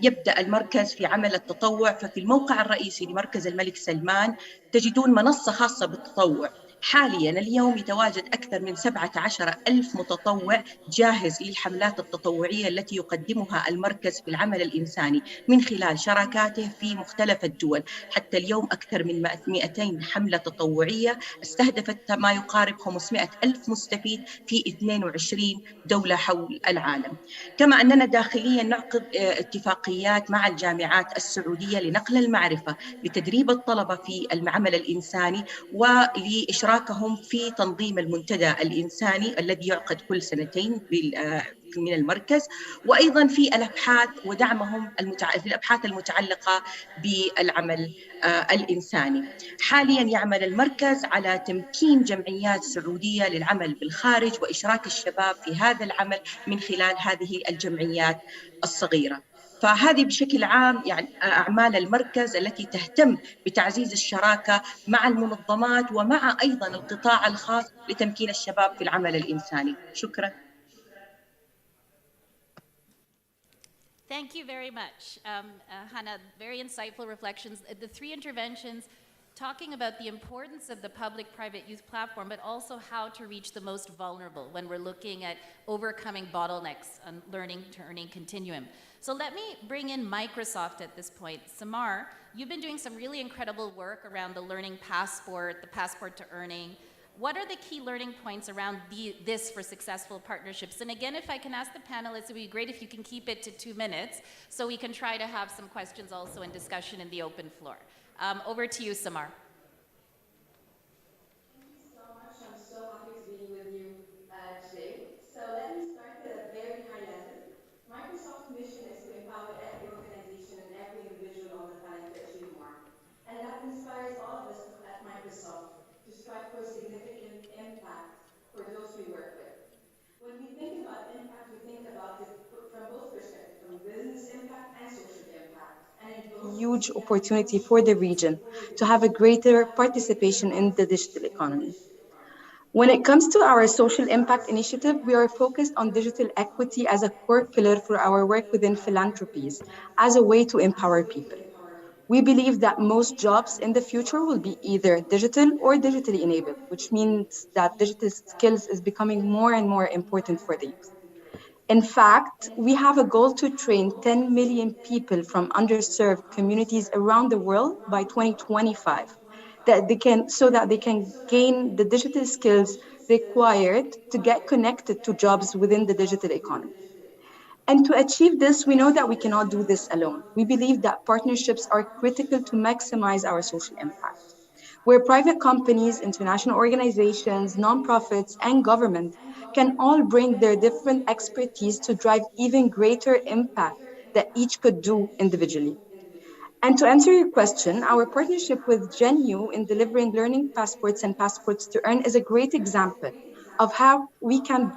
يبدأ المركز في عمل التطوع. ففي الموقع الرئيسي لمركز الملك سلمان تجدون منصة خاصة بالتطوع. حاليا اليوم يتواجد أكثر من 17 ألف متطوع جاهز للحملات التطوعية التي يقدمها المركز في العمل الإنساني من خلال شراكاته في مختلف الدول. حتى اليوم أكثر من 200 حملة تطوعية استهدفت ما يقارب 500 ألف مستفيد في 22 دولة حول العالم. كما أننا داخليا نعقد اتفاقيات مع الجامعات السعودية لنقل المعرفة، لتدريب الطلبة في العمل الإنساني، ولإشراكهم في تنظيم المنتدى الإنساني الذي يعقد كل سنتين من المركز، وأيضا في الأبحاث ودعمهم في الأبحاث المتعلقة بالعمل الإنساني. حاليا يعمل المركز على تمكين جمعيات سعودية للعمل بالخارج وإشراك الشباب في هذا العمل من خلال هذه الجمعيات الصغيرة. فهذه بشكل عام يعني أعمال المركز التي تهتم بتعزيز الشراكة مع المنظمات ومع أيضا القطاع الخاص لتمكين الشباب في العمل الإنساني. شكرا. Thank you very much, Hannah. Very insightful reflections. The three interventions talking about the importance of the public-private youth platform, but also how to reach the most vulnerable when we're looking at overcoming bottlenecks on learning to earning continuum. So let me bring in Microsoft at this point. Samar, you've been doing some really incredible work around the learning passport, the passport to earning. What are the key learning points around this for successful partnerships? And again, if I can ask the panelists, it would be great if you can keep it to 2 minutes so we can try to have some questions also and discussion in the open floor. Over to you, Samar. Thank you so much. I'm so happy to be with you today. So let me start at a very high level. Microsoft's mission is to empower every organization and every individual on the planet to achieve more. And that inspires all of us at Microsoft to strive for significant impact for those we work with. When we think about impact, we think about it from both perspectives, from business impact and social impact. And in both, huge opportunity for the region to have a greater participation in the digital economy. When it comes to our social impact initiative, we are focused on digital equity as a core pillar for our work within philanthropies as a way to empower people. We believe that most jobs in the future will be either digital or digitally enabled, which means that digital skills is becoming more and more important for the youth. In fact, we have a goal to train 10 million people from underserved communities around the world by 2025, so that they can gain the digital skills required to get connected to jobs within the digital economy. And to achieve this, we know that we cannot do this alone. We believe that partnerships are critical to maximize our social impact, where private companies, international organizations, nonprofits, and government can all bring their different expertise to drive even greater impact that each could do individually. And to answer your question, our partnership with GenU in delivering learning passports and passports to earn is a great example of how we can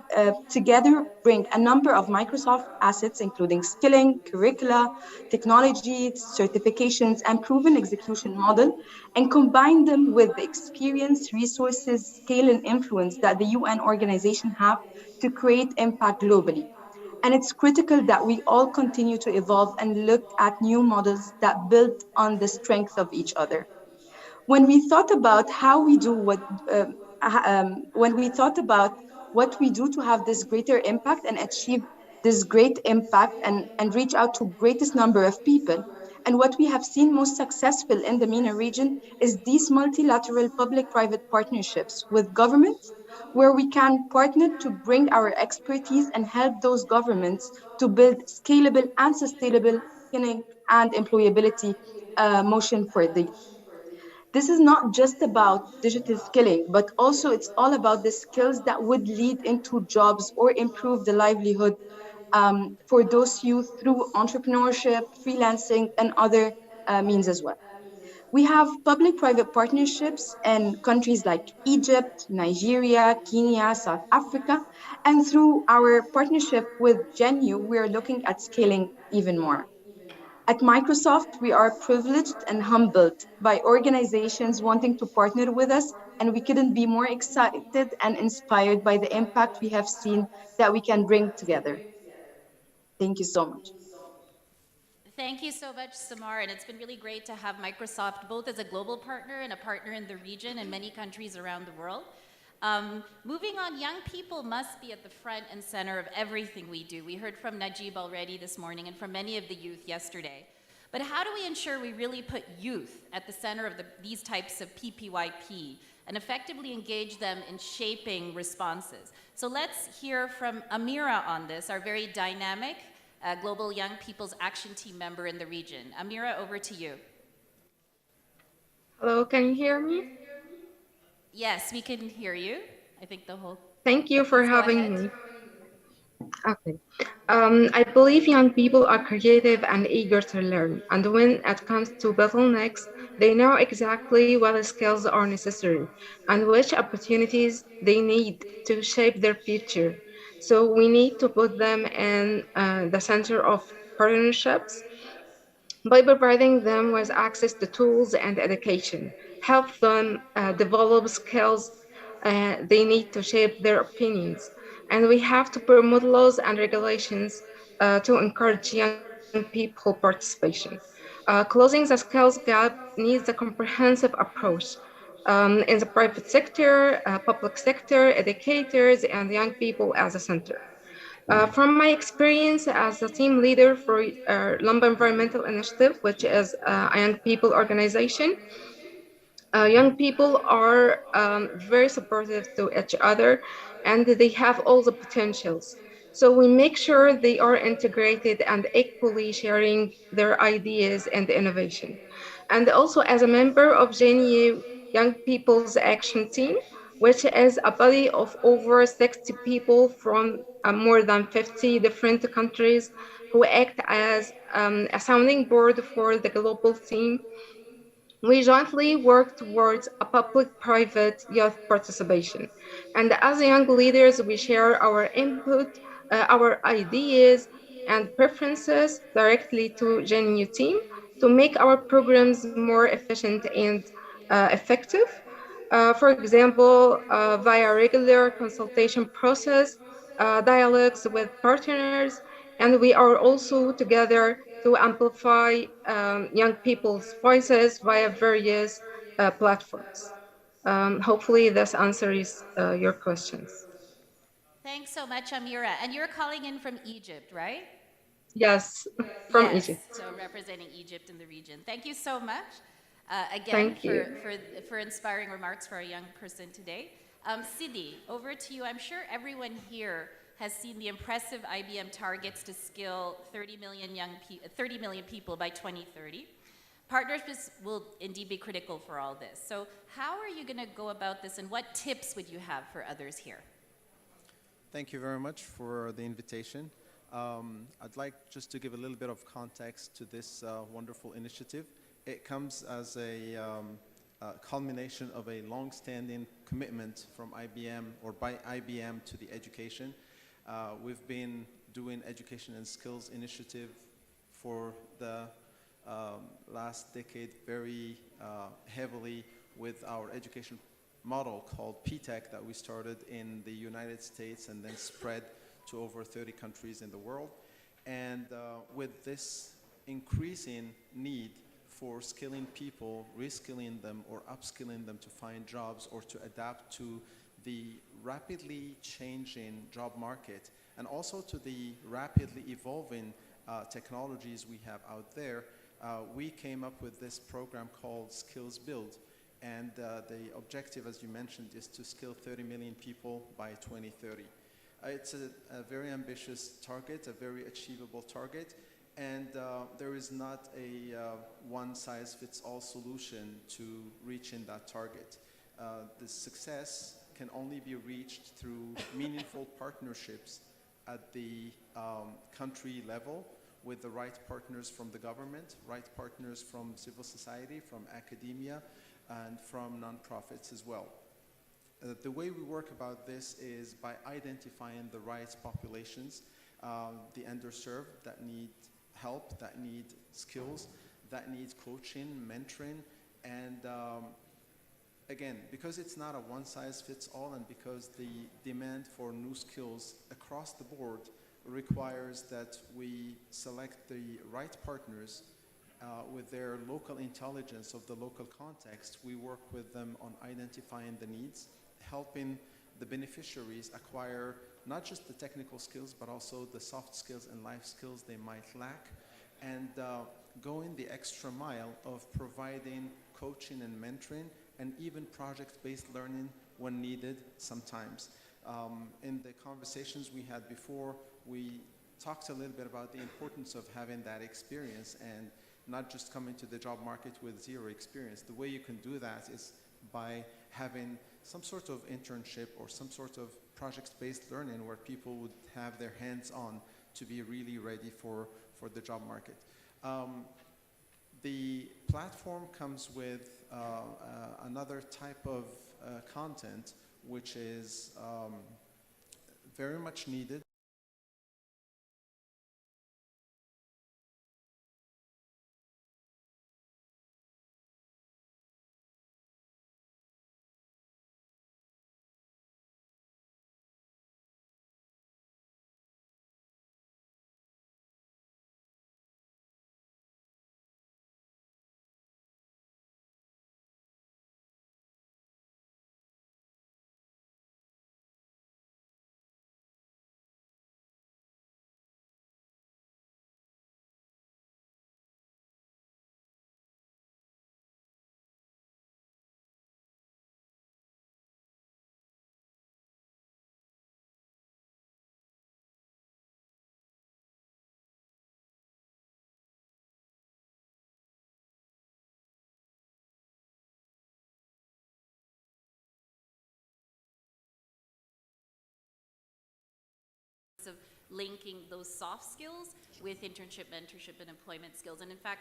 together bring a number of Microsoft assets, including skilling, curricula, technology, certifications, and proven execution model, and combine them with the experience, resources, scale, and influence that the UN organization have to create impact globally. And it's critical that we all continue to evolve and look at new models that build on the strength of each other. When we thought about how we do when we thought about what we do to have this greater impact and achieve this great impact and reach out to greatest number of people, and what we have seen most successful in the MENA region is these multilateral public-private partnerships with governments, where we can partner to bring our expertise and help those governments to build scalable and sustainable skilling and employability motion for the. This is not just about digital skilling, but also it's all about the skills that would lead into jobs or improve the livelihood for those youth through entrepreneurship, freelancing, and other means as well. We have public-private partnerships in countries like Egypt, Nigeria, Kenya, South Africa, and through our partnership with GenU, we are looking at scaling even more. At Microsoft, we are privileged and humbled by organizations wanting to partner with us, and we couldn't be more excited and inspired by the impact we have seen that we can bring together. Thank you so much. Thank you so much, Samar, and it's been really great to have Microsoft both as a global partner and a partner in the region and many countries around the world. Moving on, young people must be at the front and center of everything we do. We heard from Najib already this morning and from many of the youth yesterday. But how do we ensure we really put youth at the center of these types of PPYP and effectively engage them in shaping responses? So let's hear from Amira on this, our very dynamic Global Young People's Action Team member in the region. Amira, over to you. Hello, can you hear me? Yes, we can hear you. I think the whole... Thank you for Please go having ahead. me. Okay. I believe young people are creative and eager to learn, and when it comes to bottlenecks, they know exactly what skills are necessary and which opportunities they need to shape their future. So we need to put them in the center of partnerships by providing them with access to tools and education, help them develop skills they need to shape their opinions. And we have to promote laws and regulations to encourage young people participation. Closing the skills gap needs a comprehensive approach. In the private sector, public sector, educators, and young people as a center. From my experience as a team leader for Lumba Environmental Initiative, which is a young people organization, young people are very supportive to each other and they have all the potentials. So we make sure they are integrated and equally sharing their ideas and innovation. And also as a member of JNU Young People's Action Team, which is a body of over 60 people from more than 50 different countries who act as a sounding board for the global team. We jointly work towards a public-private youth participation. And as young leaders, we share our input, our ideas, and preferences directly to GenU team to make our programs more efficient and effective. For example, via regular consultation process, dialogues with partners, and we are also together to amplify young people's voices via various platforms. Hopefully this answers your questions. Thanks so much, Amira. And you're calling in from Egypt, right? Yes, from Yes, Egypt. so representing Egypt in the region. Thank you so much, again, Thank you. for inspiring remarks for our young person today. Sidi, over to you. I'm sure everyone here has seen the impressive IBM targets to skill 30 million people by 2030. Partnerships will indeed be critical for all this. So how are you going to go about this, and what tips would you have for others here? Thank you very much for the invitation. I'd like just to give a little bit of context to this wonderful initiative. It comes as a culmination of a long-standing commitment from IBM or by IBM to the education. We've been doing education and skills initiative for the last decade very heavily with our education model called PTech that we started in the United States and then spread to over 30 countries in the world. And with this increasing need for skilling people, reskilling them or upskilling them to find jobs or to adapt to the rapidly changing job market and also to the rapidly evolving technologies we have out there, we came up with this program called Skills Build. And the objective, as you mentioned, is to skill 30 million people by 2030. It's a very ambitious target, a very achievable target, and there is not a one-size-fits-all solution to reaching that target. The success can only be reached through meaningful partnerships at the country level with the right partners from the government, right partners from civil society, from academia, and from nonprofits as well. The way we work about this is by identifying the right populations, the underserved that need help, that need skills, that need coaching, mentoring, and again, because it's not a one-size-fits-all and because the demand for new skills across the board requires that we select the right partners with their local intelligence of the local context. We work with them on identifying the needs, helping the beneficiaries acquire not just the technical skills, but also the soft skills and life skills they might lack, and going the extra mile of providing coaching and mentoring, and even project-based learning when needed sometimes. In the conversations we had before, we talked a little bit about the importance of having that experience and not just coming to the job market with zero experience. The way you can do that is by having some sort of internship or some sort of project-based learning where people would have their hands on to be really ready for the job market. The platform comes with another type of content which is very much needed. Of linking those soft skills with internship, mentorship, and employment skills. And in fact,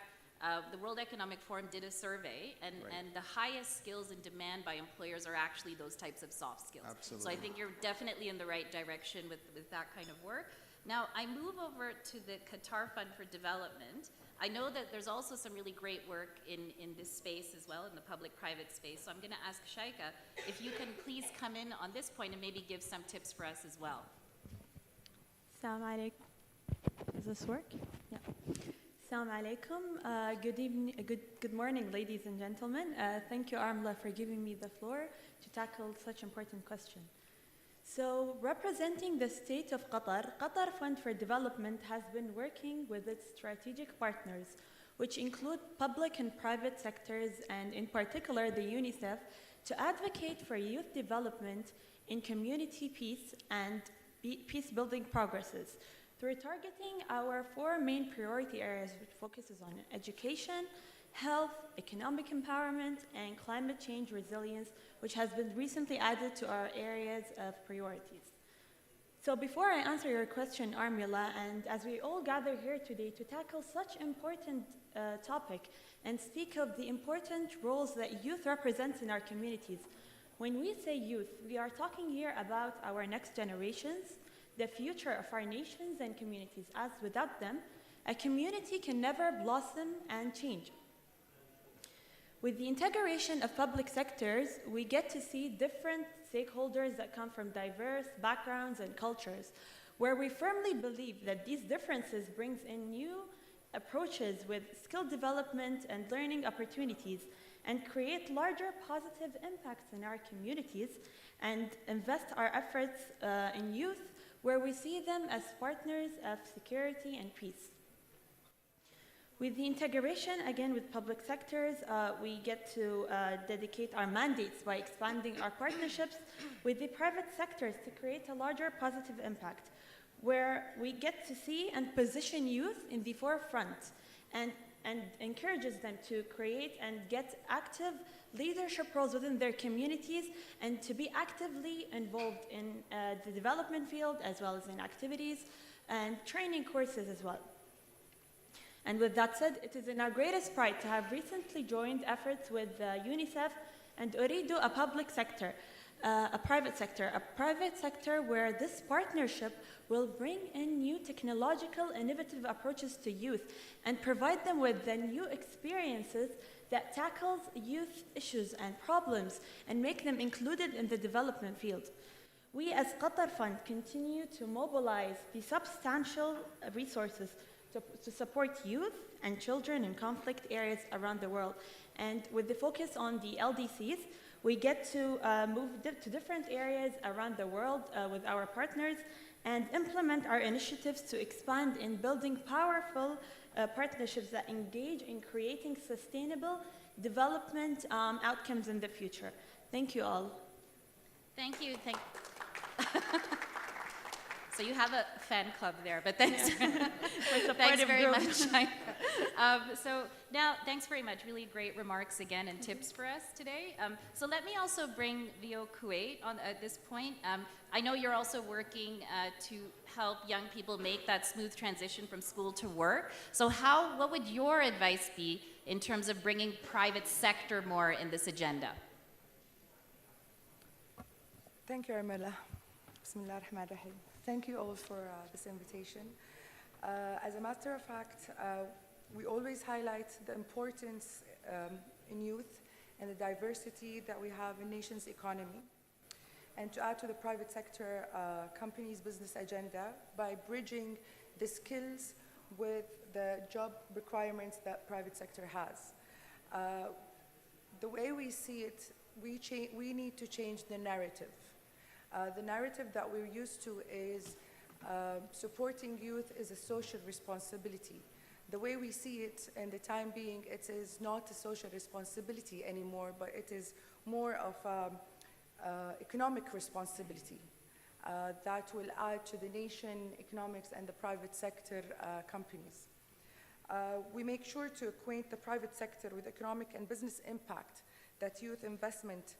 the World Economic Forum did a survey, and the highest skills in demand by employers are actually those types of soft skills. Absolutely. So I think you're definitely in the right direction with that kind of work. Now, I move over to the Qatar Fund for Development. I know that there's also some really great work in this space as well, in the public-private space. So I'm going to ask Shaika if you can please come in on this point and maybe give some tips for us as well. Assalamu alaikum. Does this work? Yeah. Assalamu alaikum. Good evening, good morning, ladies and gentlemen. Thank you, Armla, for giving me the floor to tackle such important question. So, representing the state of Qatar, Qatar Fund for Development has been working with its strategic partners, which include public and private sectors, and in particular the UNICEF, to advocate for youth development in community peace and peace-building progresses through targeting our 4 main priority areas, which focuses on education, health, economic empowerment, and climate change resilience, which has been recently added to our areas of priorities. So before I answer your question, Armila, and as we all gather here today to tackle such important topic and speak of the important roles that youth represents in our communities, when we say youth, we are talking here about our next generations, the future of our nations and communities, as without them, a community can never blossom and change. With the integration of public sectors, we get to see different stakeholders that come from diverse backgrounds and cultures, where we firmly believe that these differences brings in new approaches with skill development and learning opportunities, and create larger positive impacts in our communities, and invest our efforts in youth, where we see them as partners of security and peace. With the integration, again, with public sectors, we get to dedicate our mandates by expanding our partnerships with the private sectors to create a larger positive impact, where we get to see and position youth in the forefront and and encourages them to create and get active leadership roles within their communities and to be actively involved in the development field as well as in activities and training courses as well. And with that said, it is in our greatest pride to have recently joined efforts with UNICEF and Uridu, a private sector where this partnership will bring in new technological, innovative approaches to youth and provide them with the new experiences that tackles youth issues and problems and make them included in the development field. We as Qatar Fund continue to mobilize the substantial resources to support youth and children in conflict areas around the world. And with the focus on the LDCs, we get to move to different areas around the world with our partners and implement our initiatives to expand in building powerful partnerships that engage in creating sustainable development outcomes in the future. Thank you all. Thank you. So you have a fan club there, but thanks, thanks very much. So now, thanks very much. Really great remarks again and tips for us today. So let me also bring VO Kuwait on at this point. I know you're also working to help young people make that smooth transition from school to work. So what would your advice be in terms of bringing private sector more in this agenda? Thank you, Armella. Bismillah ar-Rahman ar-Rahim. Thank you all for this invitation. As a matter of fact, we always highlight the importance in youth and the diversity that we have in nation's economy. And to add to the private sector companies' business agenda by bridging the skills with the job requirements that private sector has. The way we see it, we need to change the narrative. The narrative that we're used to is supporting youth is a social responsibility. The way we see it in the time being, it is not a social responsibility anymore, but it is more of economic responsibility that will add to the nation economics and the private sector companies. We make sure to acquaint the private sector with economic and business impact that youth investment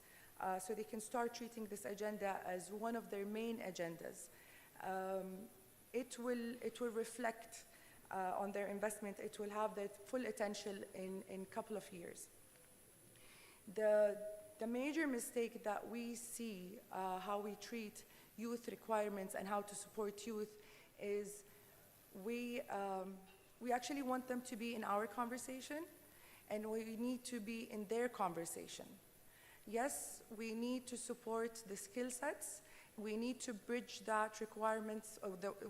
so they can start treating this agenda as one of their main agendas. It will reflect on their investment. It will have that full attention in a couple of years. The major mistake that we see how we treat youth requirements and how to support youth is we actually want them to be in our conversation, and we need to be in their conversation. Yes, we need to support the skill sets. We need to bridge that requirements,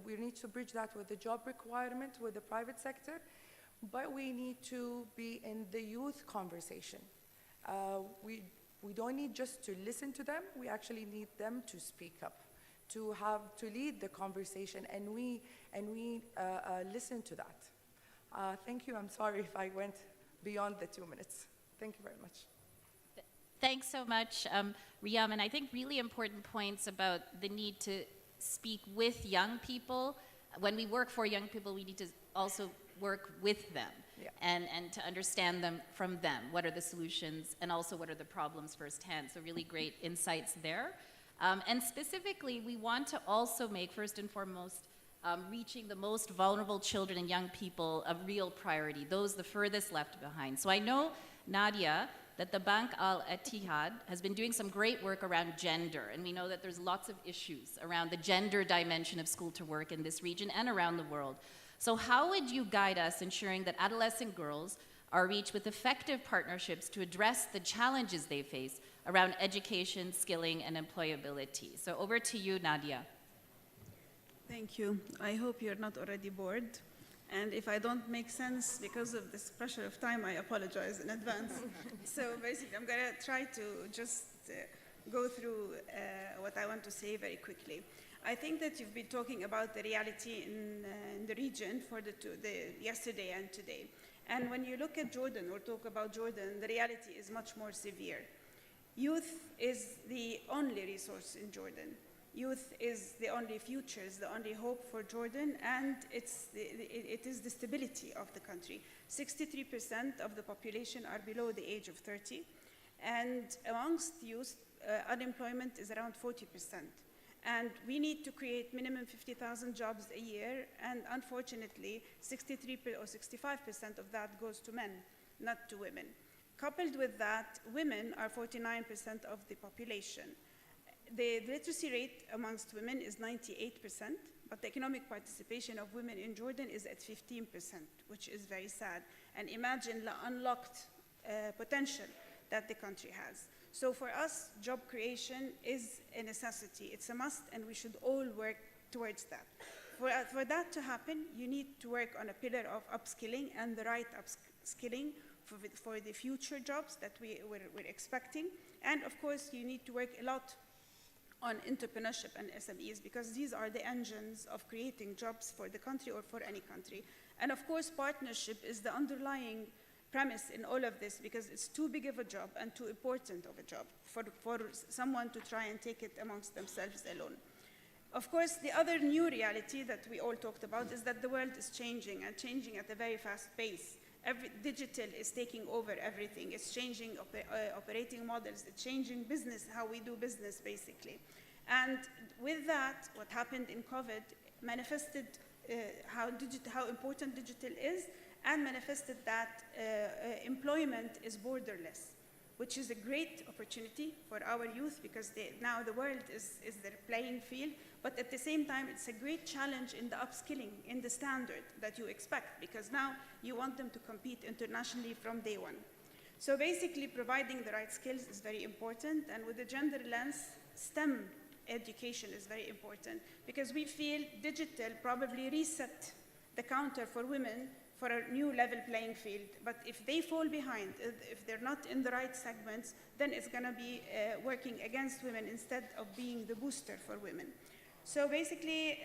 we need to bridge that with the job requirement with the private sector, but we need to be in the youth conversation. We don't need just to listen to them, we actually need them to speak up, to lead the conversation, and we listen to that. Thank you, I'm sorry if I went beyond the 2 minutes. Thank you very much. Thanks so much, Riyam, and I think really important points about the need to speak with young people. When we work for young people, we need to also work with them and to understand them from them. What are the solutions and also what are the problems firsthand? So really great insights there. And specifically, we want to also make, first and foremost, reaching the most vulnerable children and young people a real priority, those the furthest left behind. So I know, Nadia, that the Bank Al-Ittihad has been doing some great work around gender, and we know that there's lots of issues around the gender dimension of school to work in this region and around the world. So how would you guide us ensuring that adolescent girls are reached with effective partnerships to address the challenges they face around education, skilling, and employability? So over to you, Nadia. Thank you. I hope you're not already bored. And if I don't make sense because of this pressure of time, I apologize in advance. So basically, I'm going to try to just go through what I want to say very quickly. I think that you've been talking about the reality in the region for the yesterday and today. And when you look at Jordan or talk about Jordan, the reality is much more severe. Youth is the only resource in Jordan. youth is the only future, is the only hope for Jordan, and it is the stability of the country. 63% of the population are below the age of 30, and amongst youth, unemployment is around 40%. And we need to create minimum 50,000 jobs a year, and unfortunately, 63 or 65% of that goes to men, not to women. Coupled with that, women are 49% of the population. The literacy rate amongst women is 98%, but the economic participation of women in Jordan is at 15%, which is very sad. And imagine the unlocked potential that the country has. So for us, job creation is a necessity. It's a must, and we should all work towards that. For that to happen, you need to work on a pillar of upskilling and the right upskilling for the future jobs that we're expecting. And of course, you need to work a lot on entrepreneurship and SMEs, because these are the engines of creating jobs for the country or for any country. And of course, partnership is the underlying premise in all of this, because it's too big of a job and too important of a job for someone to try and take it amongst themselves alone. Of course, the other new reality that we all talked about is that the world is changing, and changing at a very fast pace. Digital is taking over everything. It's changing operating models. It's changing business, how we do business, basically. And with that, what happened in COVID manifested how important digital is, and manifested that employment is borderless, which is a great opportunity for our youth, because now the world is their playing field. But at the same time, it's a great challenge in the upskilling, in the standard that you expect, because now you want them to compete internationally from day one. So basically, providing the right skills is very important. And with the gender lens, STEM education is very important, because we feel digital probably reset the counter for women for a new level playing field. But if they fall behind, if they're not in the right segments, then it's going to be working against women instead of being the booster for women. So basically,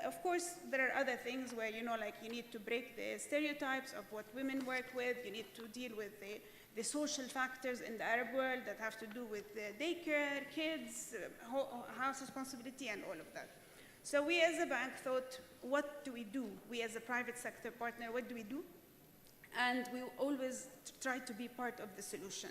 of course, there are other things where, like you need to break the stereotypes of what women work with. You need to deal with the social factors in the Arab world that have to do with daycare, kids, house responsibility, and all of that. So we as a bank thought, what do we do? We as a private sector partner, what do we do? And we always try to be part of the solution.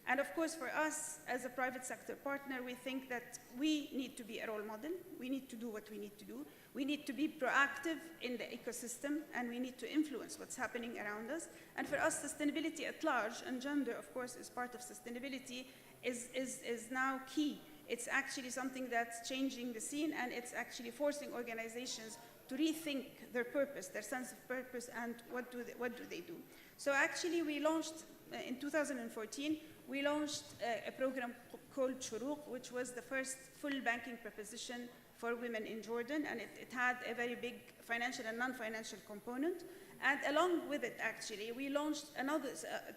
And of course, for us as a private sector partner, we think that we need to be a role model. We need to do what we need to do. We need to be proactive in the ecosystem, and we need to influence what's happening around us. And for us, sustainability at large, and gender, of course, is part of sustainability, is now key. It's actually something that's changing the scene, and it's actually forcing organizations to rethink their purpose, their sense of purpose, and what do they do. So actually, we launched, in 2014, we launched a program called Shuruq, which was the first full banking proposition for women in Jordan, and it had a very big financial and non-financial component. And along with it, actually, we launched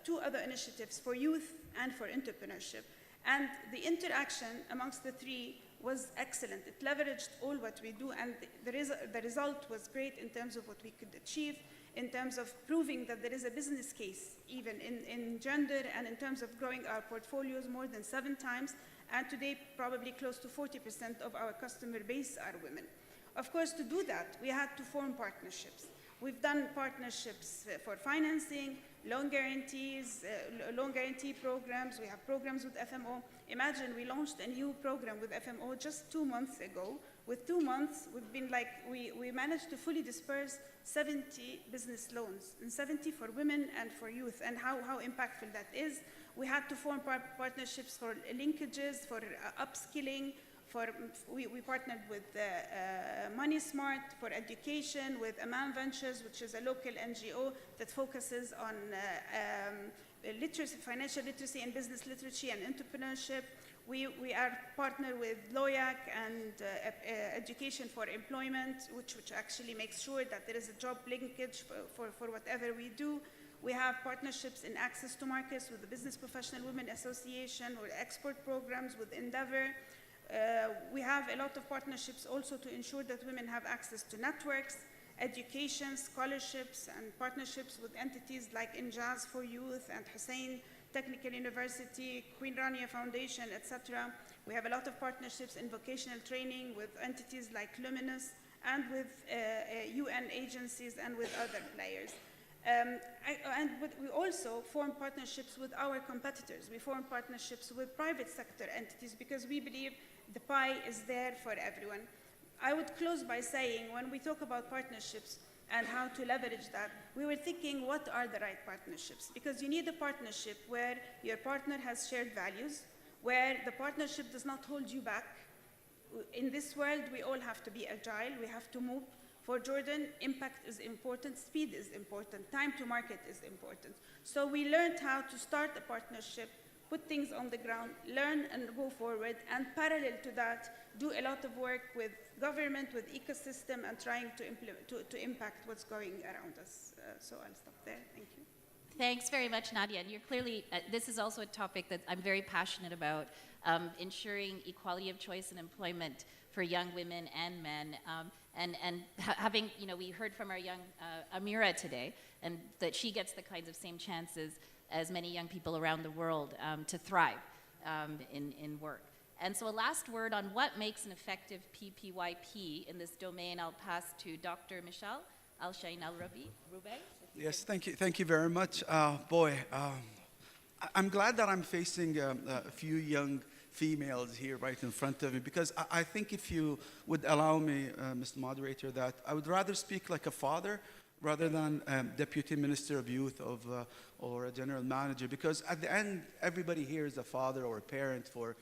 two other initiatives for youth and for entrepreneurship. And the interaction amongst the three was excellent. It leveraged all what we do, and the result was great in terms of what we could achieve, in terms of proving that there is a business case, even in gender, and in terms of growing our portfolios more than 7 times. And today, probably close to 40% of our customer base are women. Of course, to do that, we had to form partnerships. We've done partnerships for financing, loan guarantees, loan guarantee programs. We have programs with FMO. Imagine we launched a new program with FMO just 2 months ago. With 2 months, we've been we managed to fully disperse 70 business loans, and 70 for women and for youth, and how impactful that is. We had to form partnerships for linkages, for upskilling. We partnered with Money Smart for education, with Amman Ventures, which is a local NGO that focuses on literacy, financial literacy and business literacy and entrepreneurship. We are partnered with LOYAC and Education for Employment, which actually makes sure that there is a job linkage for whatever we do. We have partnerships in access to markets with the Business Professional Women Association, or export programs with Endeavor. We have a lot of partnerships also to ensure that women have access to networks, education, scholarships, and partnerships with entities like Injaz for Youth and Hussein Technical University, Queen Rania Foundation, etc. We have a lot of partnerships in vocational training with entities like Luminous and with UN agencies and with other players. We also form partnerships with our competitors. We form partnerships with private sector entities because we believe the pie is there for everyone. I would close by saying when we talk about partnerships and how to leverage that, we were thinking what are the right partnerships? Because you need a partnership where your partner has shared values, where the partnership does not hold you back. In this world, we all have to be agile, we have to move. For Jordan, impact is important, speed is important, time to market is important. So we learned how to start a partnership, put things on the ground, learn and go forward, and parallel to that, do a lot of work with government, with ecosystem, and trying to implement, to impact what's going around us. So I'll stop there. Thank you. Thanks very much, Nadia. And you're clearly, this is also a topic that I'm very passionate about, ensuring equality of choice and employment for young women and men. Having, you know, we heard from our young Amira today, and that she gets the kinds of same chances as many young people around the world to thrive in work. And so a last word on what makes an effective PPYP in this domain, I'll pass to Dr. Michel Al-Shain Al-Rabi. Yes, thank you very much. I'm glad that I'm facing a few young females here right in front of me, because I think if you would allow me, Mr. Moderator, that I would rather speak like a father rather than Deputy Minister of Youth or a General Manager, because at the end, everybody here is a father or a parent for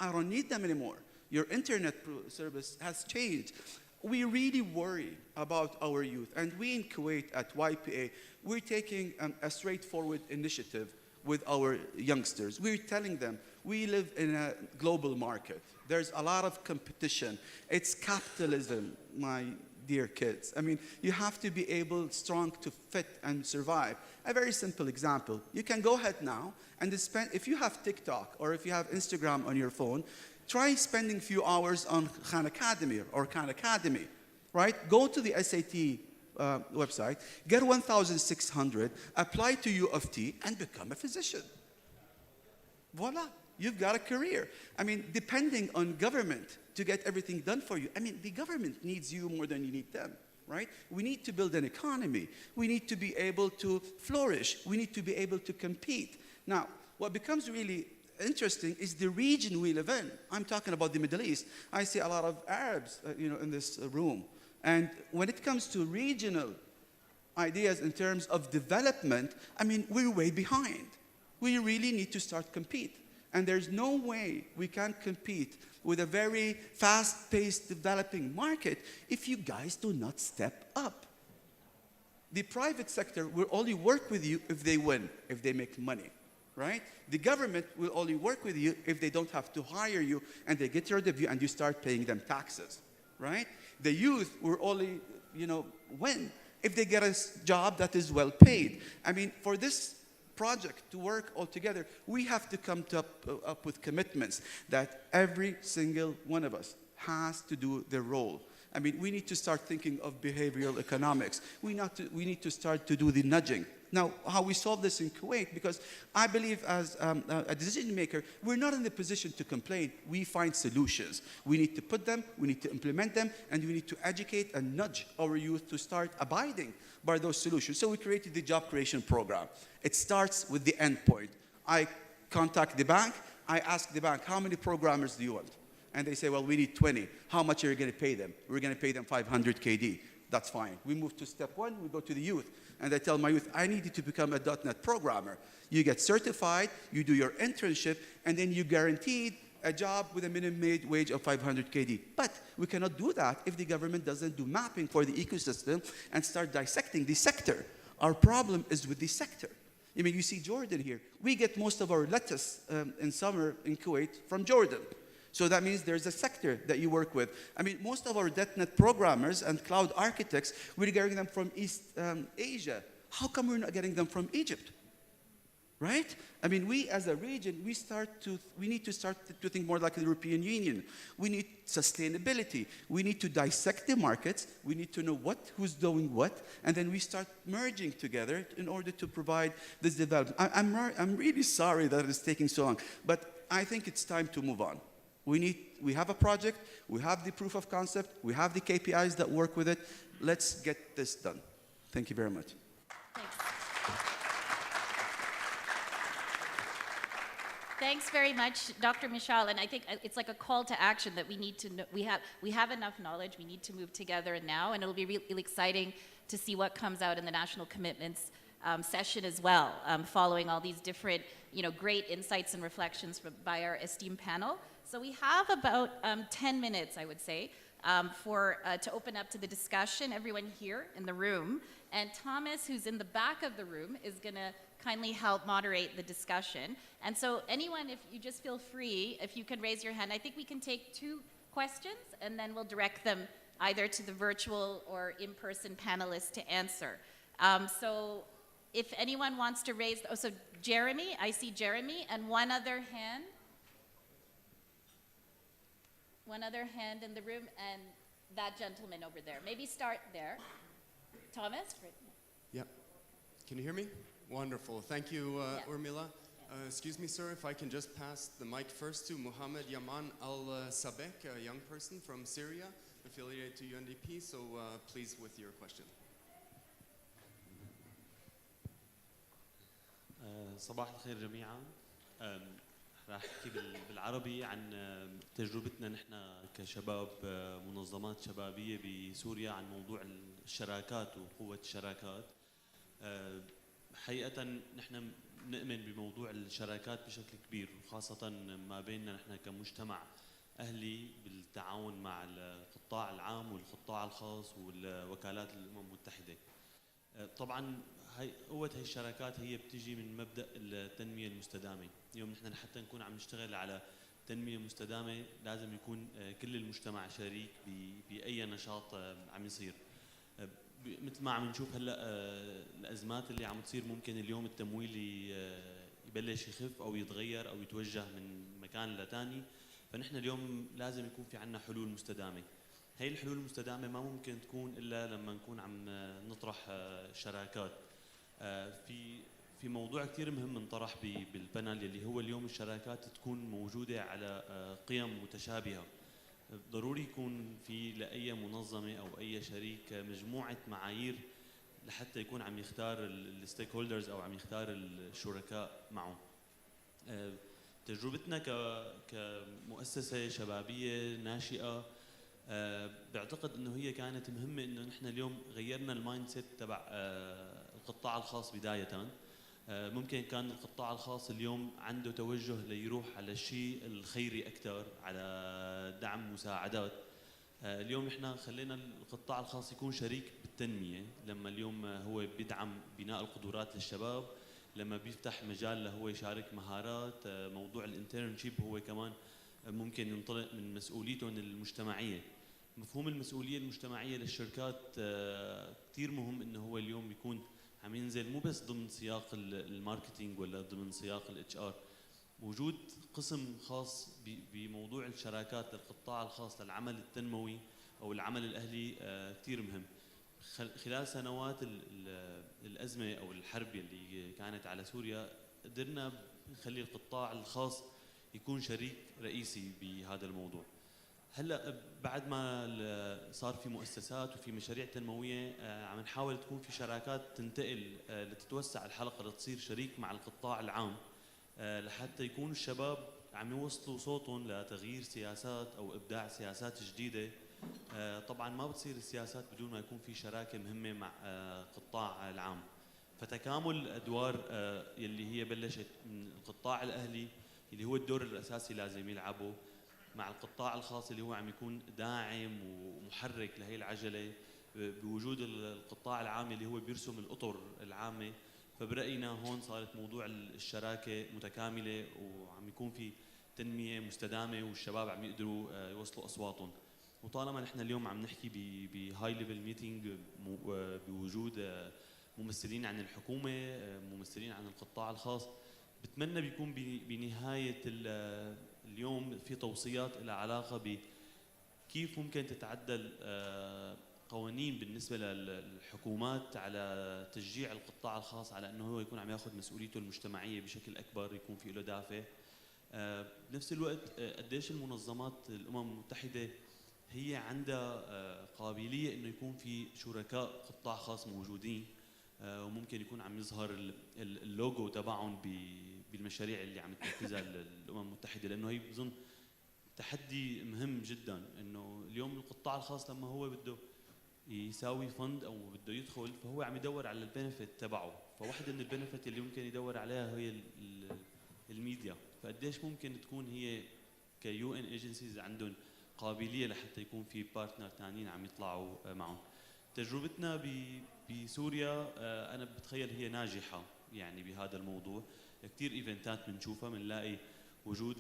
I don't need them anymore. Your internet service has changed. We really worry about our youth. And we in Kuwait at YPA, we're taking a straightforward initiative with our youngsters. We're telling them we live in a global market. There's a lot of competition. It's capitalism, my dear kids. I mean, you have to be strong to fit and survive. A very simple example. You can go ahead now and if you have TikTok or if you have Instagram on your phone, try spending a few hours on Khan Academy or Khan Academy, right? Go to the SAT website, get 1,600, apply to U of T, and become a physician. Voila, you've got a career. I mean, depending on government to get everything done for you. I mean, the government needs you more than you need them, right? We need to build an economy. We need to be able to flourish. We need to be able to compete. Now, what becomes really interesting is the region we live in. I'm talking about the Middle East. I see a lot of Arabs, in this room. And when it comes to regional ideas in terms of development, I mean, we're way behind. We really need to start compete. And there's no way we can compete with a very fast-paced developing market if you guys do not step up. The private sector will only work with you if they win, if they make money, right? The government will only work with you if they don't have to hire you and they get rid of you and you start paying them taxes, right? The youth will only, win if they get a job that is well paid. I mean, for this project to work all together, we have to come up with commitments that every single one of us has to do their role. I mean, we need to start thinking of behavioral economics. We need to start to do the nudging. Now, how we solve this in Kuwait, because I believe as a decision maker, we're not in the position to complain. We find solutions. We need to put them, we need to implement them, and we need to educate and nudge our youth to start abiding by those solutions. So we created the job creation program. It starts with the end point. I contact the bank. I ask the bank, how many programmers do you want? And they say, well, we need 20. How much are you going to pay them? We're going to pay them 500 KD. That's fine. We move to step one. We go to the youth. And I tell my youth, I need you to become a .NET programmer. You get certified, you do your internship, and then you guaranteed a job with a minimum wage of 500 KD. But we cannot do that if the government doesn't do mapping for the ecosystem and start dissecting the sector. Our problem is with the sector. I mean, you see Jordan here. We get most of our lettuce in summer in Kuwait from Jordan. So that means there's a sector that you work with. I mean, most of our .NET programmers and cloud architects, we're getting them from East Asia. How come we're not getting them from Egypt? Right? I mean, we as a region, we need to start to think more like the European Union. We need sustainability. We need to dissect the markets. We need to know who's doing what, and then we start merging together in order to provide this development. I'm really sorry that it's taking so long, but I think it's time to move on. We have a project, we have the proof of concept, we have the KPIs that work with it. Let's get this done. Thank you very much. Thanks very much, Dr. Mishal. And I think it's like a call to action that we need to know. We have enough knowledge. We need to move together now, and it'll be really exciting to see what comes out in the National Commitments session as well, following all these different, great insights and reflections by our esteemed panel. So we have about 10 minutes, I would say, to open up to the discussion, everyone here in the room. And Thomas, who's in the back of the room, is going to kindly help moderate the discussion. And so anyone, if you just feel free, if you can raise your hand, I think we can take 2 questions, and then we'll direct them either to the virtual or in-person panelists to answer. So if anyone wants to raise, so Jeremy, I see Jeremy, and one other hand in the room, and that gentleman over there. Maybe start there. Thomas? Yep. Can you hear me? Wonderful. Thank you, Urmila. Excuse me, sir, if I can just pass the mic first to Mohammed Yaman Al-Sabek, a young person from Syria, affiliated to UNDP. So please, with your question. صباح الخير جميعا. راح احكي بالعربي عن تجربتنا نحن كشباب منظمات شبابيه بسوريا عن موضوع الشراكات وقوه الشراكات. حقيقه نحن نؤمن بموضوع الشراكات بشكل كبير، وخاصه ما بيننا نحن كمجتمع اهلي بالتعاون مع القطاع العام والقطاع الخاص والوكالات الامم المتحده. طبعا قوة هي الشراكات هي بتجي من مبدأ التنمية المستدامة. اليوم نحن حتى نكون عم نشتغل على تنمية مستدامة لازم يكون كل المجتمع شريك بأي نشاط عم يصير. مثل ما عم نشوف هلا الأزمات اللي عم تصير، ممكن اليوم التمويل يبلش يخف أو يتغير أو يتوجه من مكان لتاني، فنحن اليوم لازم يكون في عنا حلول مستدامة. هي الحلول المستدامة ما ممكن تكون إلا لما نكون عم نطرح شراكات. في موضوع كثير مهم انطرح بالبانل اللي هو اليوم الشراكات تكون موجودة على قيم متشابهة. ضروري يكون في لأي منظمة أو أي شريك مجموعة معايير لحتى يكون عم يختار الستيك هولدرز أو عم يختار الشركاء معه. تجربتنا كمؤسسة شبابية ناشئة بعتقد انه هي كانت مهمه، انه نحن اليوم غيرنا المايند سيت تبع القطاع الخاص بدايه. ممكن كان القطاع الخاص اليوم عنده توجه ليروح على الشيء الخيري أكثر، على دعم مساعدات. اليوم احنا خلينا القطاع الخاص يكون شريك بالتنمية، لما اليوم هو بيدعم بناء القدرات للشباب، لما بيفتح مجال له هو يشارك مهارات. موضوع الانترنشيب هو كمان ممكن ينطلق من مسؤوليتهم المجتمعية. مفهوم المسؤولية المجتمعية للشركات كثير مهم انه هو اليوم يكون عم ينزل مو بس ضمن سياق الماركتينج ولا ضمن سياق الاتش ار. وجود قسم خاص بموضوع الشراكات للقطاع الخاص للعمل التنموي او العمل الاهلي كثير مهم. خلال سنوات الازمه او الحرب اللي كانت على سوريا قدرنا نخلي القطاع الخاص يكون شريك رئيسي بهذا الموضوع. هلا بعد ما صار في مؤسسات وفي مشاريع تنمويه عم نحاول تكون في شراكات تنتقل لتتوسع الحلقه لتصير شريك مع القطاع العام، لحتى يكون الشباب عم يوصلوا صوتهم لتغيير سياسات او ابداع سياسات جديده. طبعا ما بتصير السياسات بدون ما يكون في شراكه مهمه مع القطاع العام. فتكامل الادوار يلي هي بلشت من القطاع الاهلي اللي هو الدور الاساسي لازم يلعبه، مع القطاع الخاص اللي هو عم يكون داعم ومحرك لهي العجله، بوجود القطاع العام اللي هو بيرسم الاطر العامه. فبراينا هون صارت موضوع الشراكه متكامله وعم يكون في تنميه مستدامه والشباب عم يقدروا يوصلوا اصواتهم. وطالما نحن اليوم عم نحكي بهاي ليفل ميتينج بوجود ممثلين عن الحكومه، ممثلين عن القطاع الخاص، بتمنى بيكون بنهايه اليوم في توصيات لها علاقه بكيف ممكن تتعدل قوانين بالنسبه للحكومات على تشجيع القطاع الخاص على انه هو يكون عم ياخذ مسؤوليته المجتمعيه بشكل اكبر، يكون في له دافع. بنفس الوقت قديش المنظمات الامم المتحده هي عندها قابليه انه يكون في شركاء قطاع خاص موجودين، وممكن يكون عم يظهر اللوجو تبعهم بالمشاريع اللي عم تنفذها الامم المتحده، لانه هي بظن تحدي مهم جدا. انه اليوم القطاع الخاص لما هو بده يساوي فند او بده يدخل فهو عم يدور على البنفيت تبعه، فواحده من البنفيت اللي ممكن يدور عليها هي الميديا. فقديش ممكن تكون هي كيو ان ايجنسيز عندهم قابليه لحتى يكون في بارتنر ثانيين عم يطلعوا معهم. تجربتنا بسوريا انا بتخيل هي ناجحه يعني بهذا الموضوع. كثير ايفنتات بنشوفها، بنلاقي وجود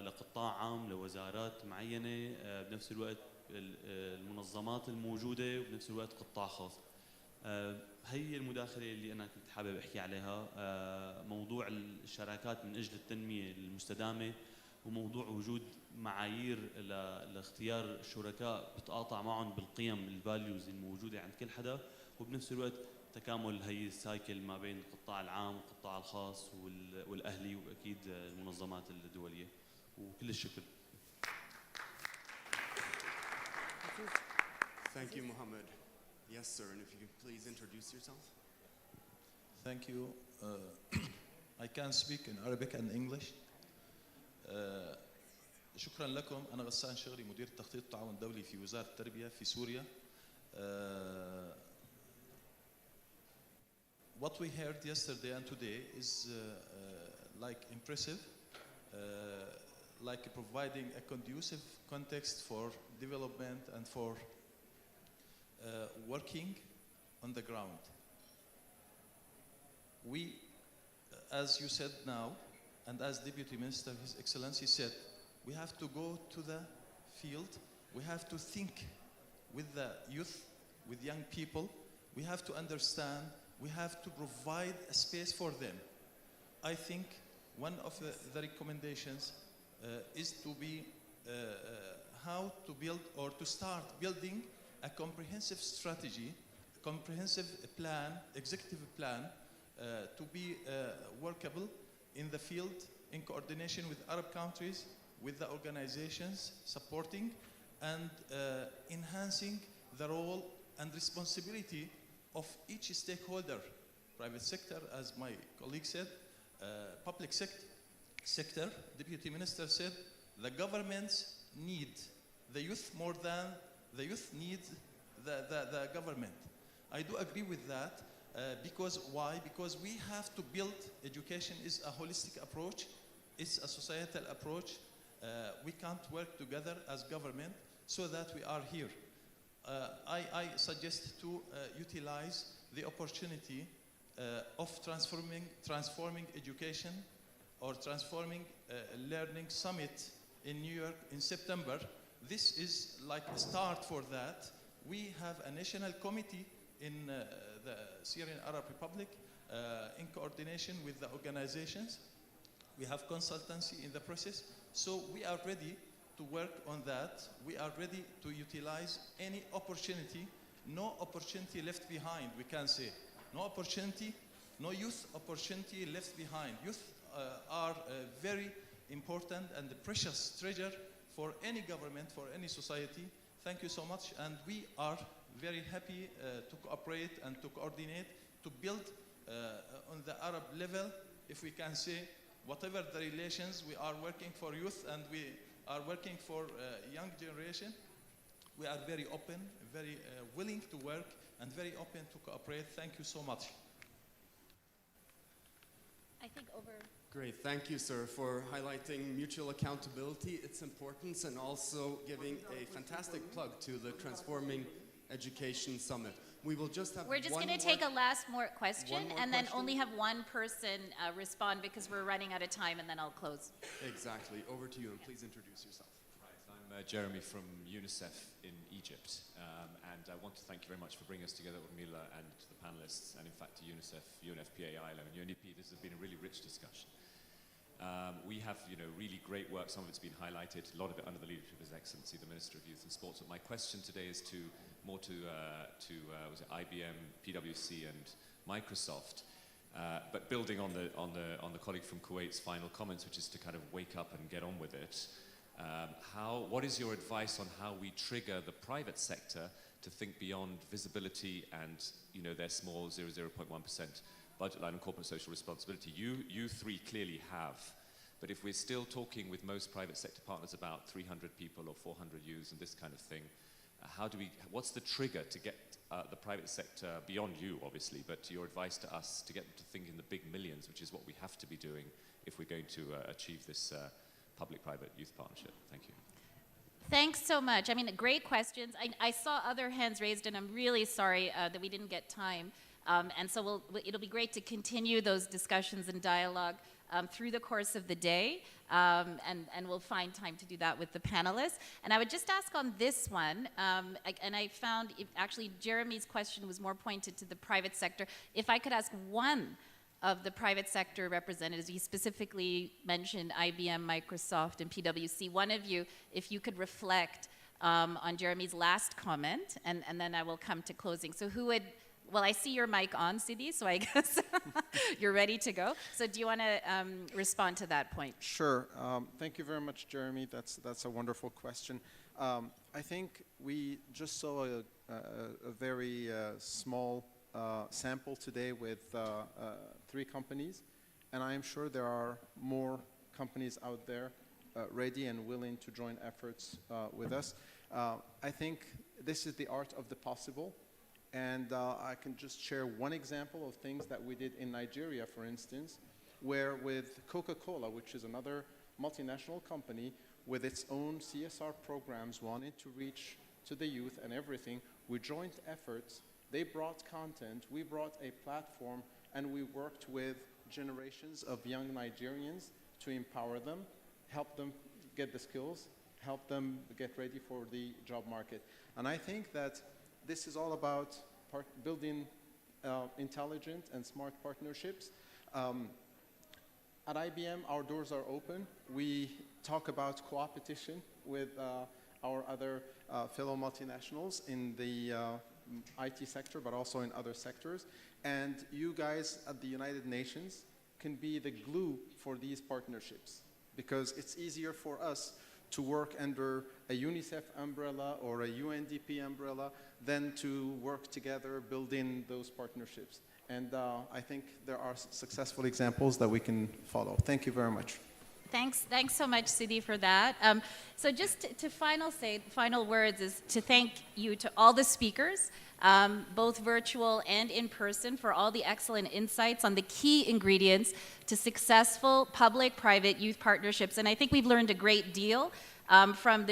لقطاع عام، لوزارات معينه، بنفس الوقت المنظمات الموجوده، وبنفس الوقت قطاع خاص. هي المداخله اللي انا كنت حابب احكي عليها، موضوع الشراكات من اجل التنميه المستدامه، وموضوع وجود معايير لاختيار الشركاء بتقاطع معهم بالقيم الفاليوز الموجوده عند كل حدا، وبنفس الوقت تكامل هي السايكل ما بين القطاع العام والقطاع الخاص والاهلي واكيد المنظمات الدوليه. وكل الشكر. Thank you, Mohammed. Yes, sir, and if you could please introduce yourself. Thank you. I can speak in Arabic and English. شكرا لكم. أنا غسان شغري، مدير تخطيط التعاون الدولي في وزارة التربية في سوريا. What we heard yesterday and today is like impressive, like providing a conducive context for development and for working on the ground. We, as you said now, and as Deputy Minister, His Excellency said, we have to go to the field. We have to think with the youth, with young people. We have to understand. We have to provide a space for them. I think one of the recommendations is to be how to build or to start building a comprehensive strategy, a comprehensive plan, executive plan to be workable in the field in coordination with Arab countries, with the organizations supporting and enhancing the role and responsibility of each stakeholder, private sector, as my colleague said, public sector, Deputy Minister said, the governments need the youth more than the youth needs the government. I do agree with that. Because why? Because we have to build, education is a holistic approach, it's a societal approach. We can't work together as government so that we are here. I suggest to utilize the opportunity of transforming education or transforming learning summit in New York in September. This is like a start for that. We have a national committee in the Syrian Arab Republic in coordination with the organizations. We have consultancy in the process. So we are ready to work on that. We are ready to utilize any opportunity, no opportunity left behind, we can say. No opportunity, no youth opportunity left behind. Youth are very important and a precious treasure for any government, for any society. Thank you so much, and we are very happy to cooperate and to coordinate, to build on the Arab level, if we can say, whatever the relations, we are working for youth and we are working for young generation. We are very open, very willing to work and very open to cooperate. Thank you so much. I think over. Great, thank you, sir, for highlighting mutual accountability, its importance, and also giving a fantastic plug to the Transforming Education Summit. We will just have We're just going to take a last more question and then only have one person respond because we're running out of time, and then I'll close. Exactly. Over to you, and please introduce yourself. Right, I'm Jeremy from UNICEF in Egypt, and I want to thank you very much for bringing us together, Urmila, and to the panelists, and in fact to UNICEF, UNFPA, ILO, and UNDP. This has been a really rich discussion. We have, really great work. Some of it's been highlighted. A lot of it under the leadership of His Excellency, the Minister of Youth and Sports. But my question today is more to was it IBM, PwC, and Microsoft. But building on the colleague from Kuwait's final comments, which is to kind of wake up and get on with it. What is your advice on how we trigger the private sector to think beyond visibility and their small 0.1% budget line and corporate social responsibility? You three clearly have, but if we're still talking with most private sector partners about 300 people or 400 youths and this kind of thing, what's the trigger to get the private sector, beyond you obviously, but your advice to us to get them to think in the big millions, which is what we have to be doing if we're going to achieve this public-private youth partnership? Thank you. Thanks so much. I mean, great questions. I saw other hands raised, and I'm really sorry that we didn't get time. And so it'll be great to continue those discussions and dialogue through the course of the day, and we'll find time to do that with the panelists. And I would just ask on this one, and I found actually Jeremy's question was more pointed to the private sector. If I could ask one of the private sector representatives, you specifically mentioned IBM, Microsoft, and PwC. One of you, if you could reflect on Jeremy's last comment, and then I will come to closing. So who would? Well, I see your mic on, Sidi, so I guess you're ready to go. So do you want to respond to that point? Sure. Thank you very much, Jeremy. That's a wonderful question. I think we just saw a very small sample today with 3 companies, and I am sure there are more companies out there ready and willing to join efforts with us. I think this is the art of the possible. And I can just share one example of things that we did in Nigeria, for instance, where with Coca-Cola, which is another multinational company with its own CSR programs wanting to reach to the youth and everything, we joined efforts. They brought content, we brought a platform, and we worked with generations of young Nigerians to empower them, help them get the skills, help them get ready for the job market. And I think that this is all about building intelligent and smart partnerships. At IBM, our doors are open. We talk about co-opetition with our other fellow multinationals in the IT sector, but also in other sectors. And you guys at the United Nations can be the glue for these partnerships, because it's easier for us to work under a UNICEF umbrella or a UNDP umbrella than to work together building those partnerships. And I think there are successful examples that we can follow. Thank you very much. Thanks so much, Sidi, for that. So just to final words is to thank you to all the speakers both virtual and in person, for all the excellent insights on the key ingredients to successful public-private youth partnerships. And I think we've learned a great deal from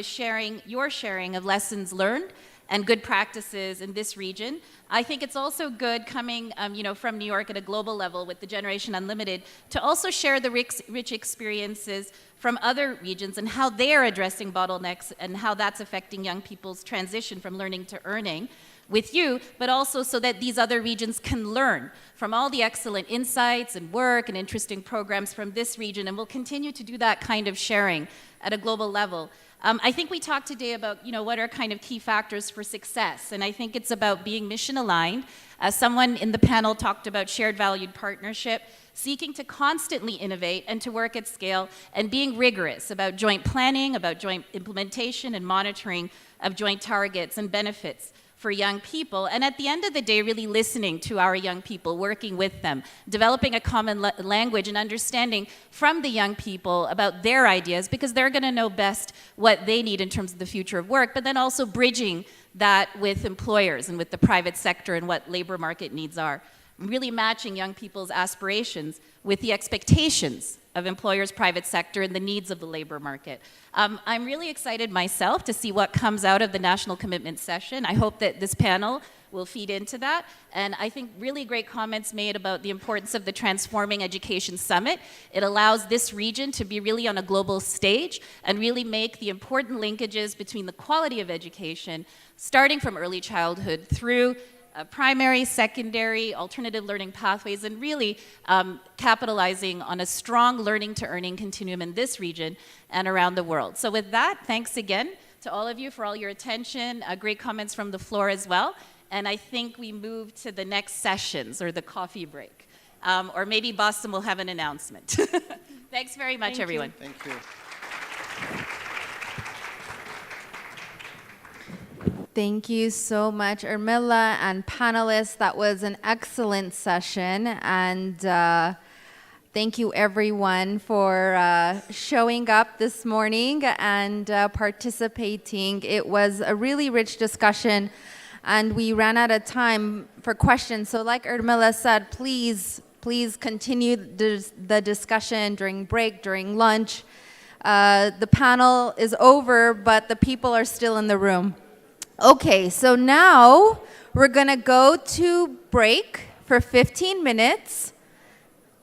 your sharing of lessons learned and good practices in this region. I think it's also good coming from New York at a global level with the Generation Unlimited to also share the rich experiences from other regions and how they are addressing bottlenecks and how that's affecting young people's transition from learning to earning with you, but also so that these other regions can learn from all the excellent insights and work and interesting programs from this region, and we'll continue to do that kind of sharing at a global level. I think we talked today about, what are kind of key factors for success, and I think it's about being mission aligned. Someone in the panel talked about shared valued partnership, seeking to constantly innovate and to work at scale, and being rigorous about joint planning, about joint implementation and monitoring of joint targets and benefits for young people, and at the end of the day, really listening to our young people, working with them, developing a common language and understanding from the young people about their ideas, because they're going to know best what they need in terms of the future of work, but then also bridging that with employers and with the private sector and what labor market needs are. Really matching young people's aspirations with the expectations of employers, private sector, and the needs of the labor market. I'm really excited myself to see what comes out of the National Commitment Session. I hope that this panel will feed into that. And I think really great comments made about the importance of the Transforming Education Summit. It allows this region to be really on a global stage and really make the important linkages between the quality of education, starting from early childhood through primary, secondary, alternative learning pathways, and really capitalizing on a strong learning to earning continuum in this region and around the world. So with that, thanks again to all of you for all your attention, great comments from the floor as well. And I think we move to the next sessions or the coffee break. Or maybe Boston will have an announcement. Thanks very much, everyone. Thank you. Thank you so much, Urmila and panelists. That was an excellent session. And thank you, everyone, for showing up this morning and participating. It was a really rich discussion, and we ran out of time for questions. So like Urmila said, please continue the discussion during break, during lunch. The panel is over, but the people are still in the room. Okay, so now we're gonna go to break for 15 minutes,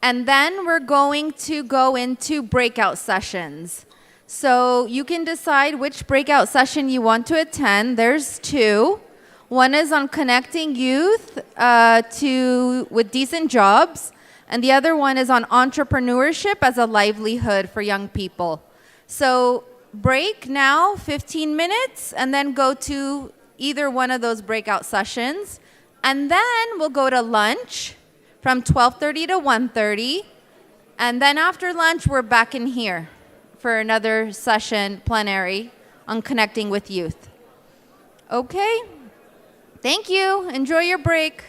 and then we're going to go into breakout sessions. So you can decide which breakout session you want to attend. There's two. One is on connecting youth with decent jobs, and the other one is on entrepreneurship as a livelihood for young people. So break now, 15 minutes, and then go to either one of those breakout sessions. And then we'll go to lunch from 12:30 to 1:30. And then after lunch, we're back in here for another session, plenary, on connecting with youth. Okay? Thank you. Enjoy your break.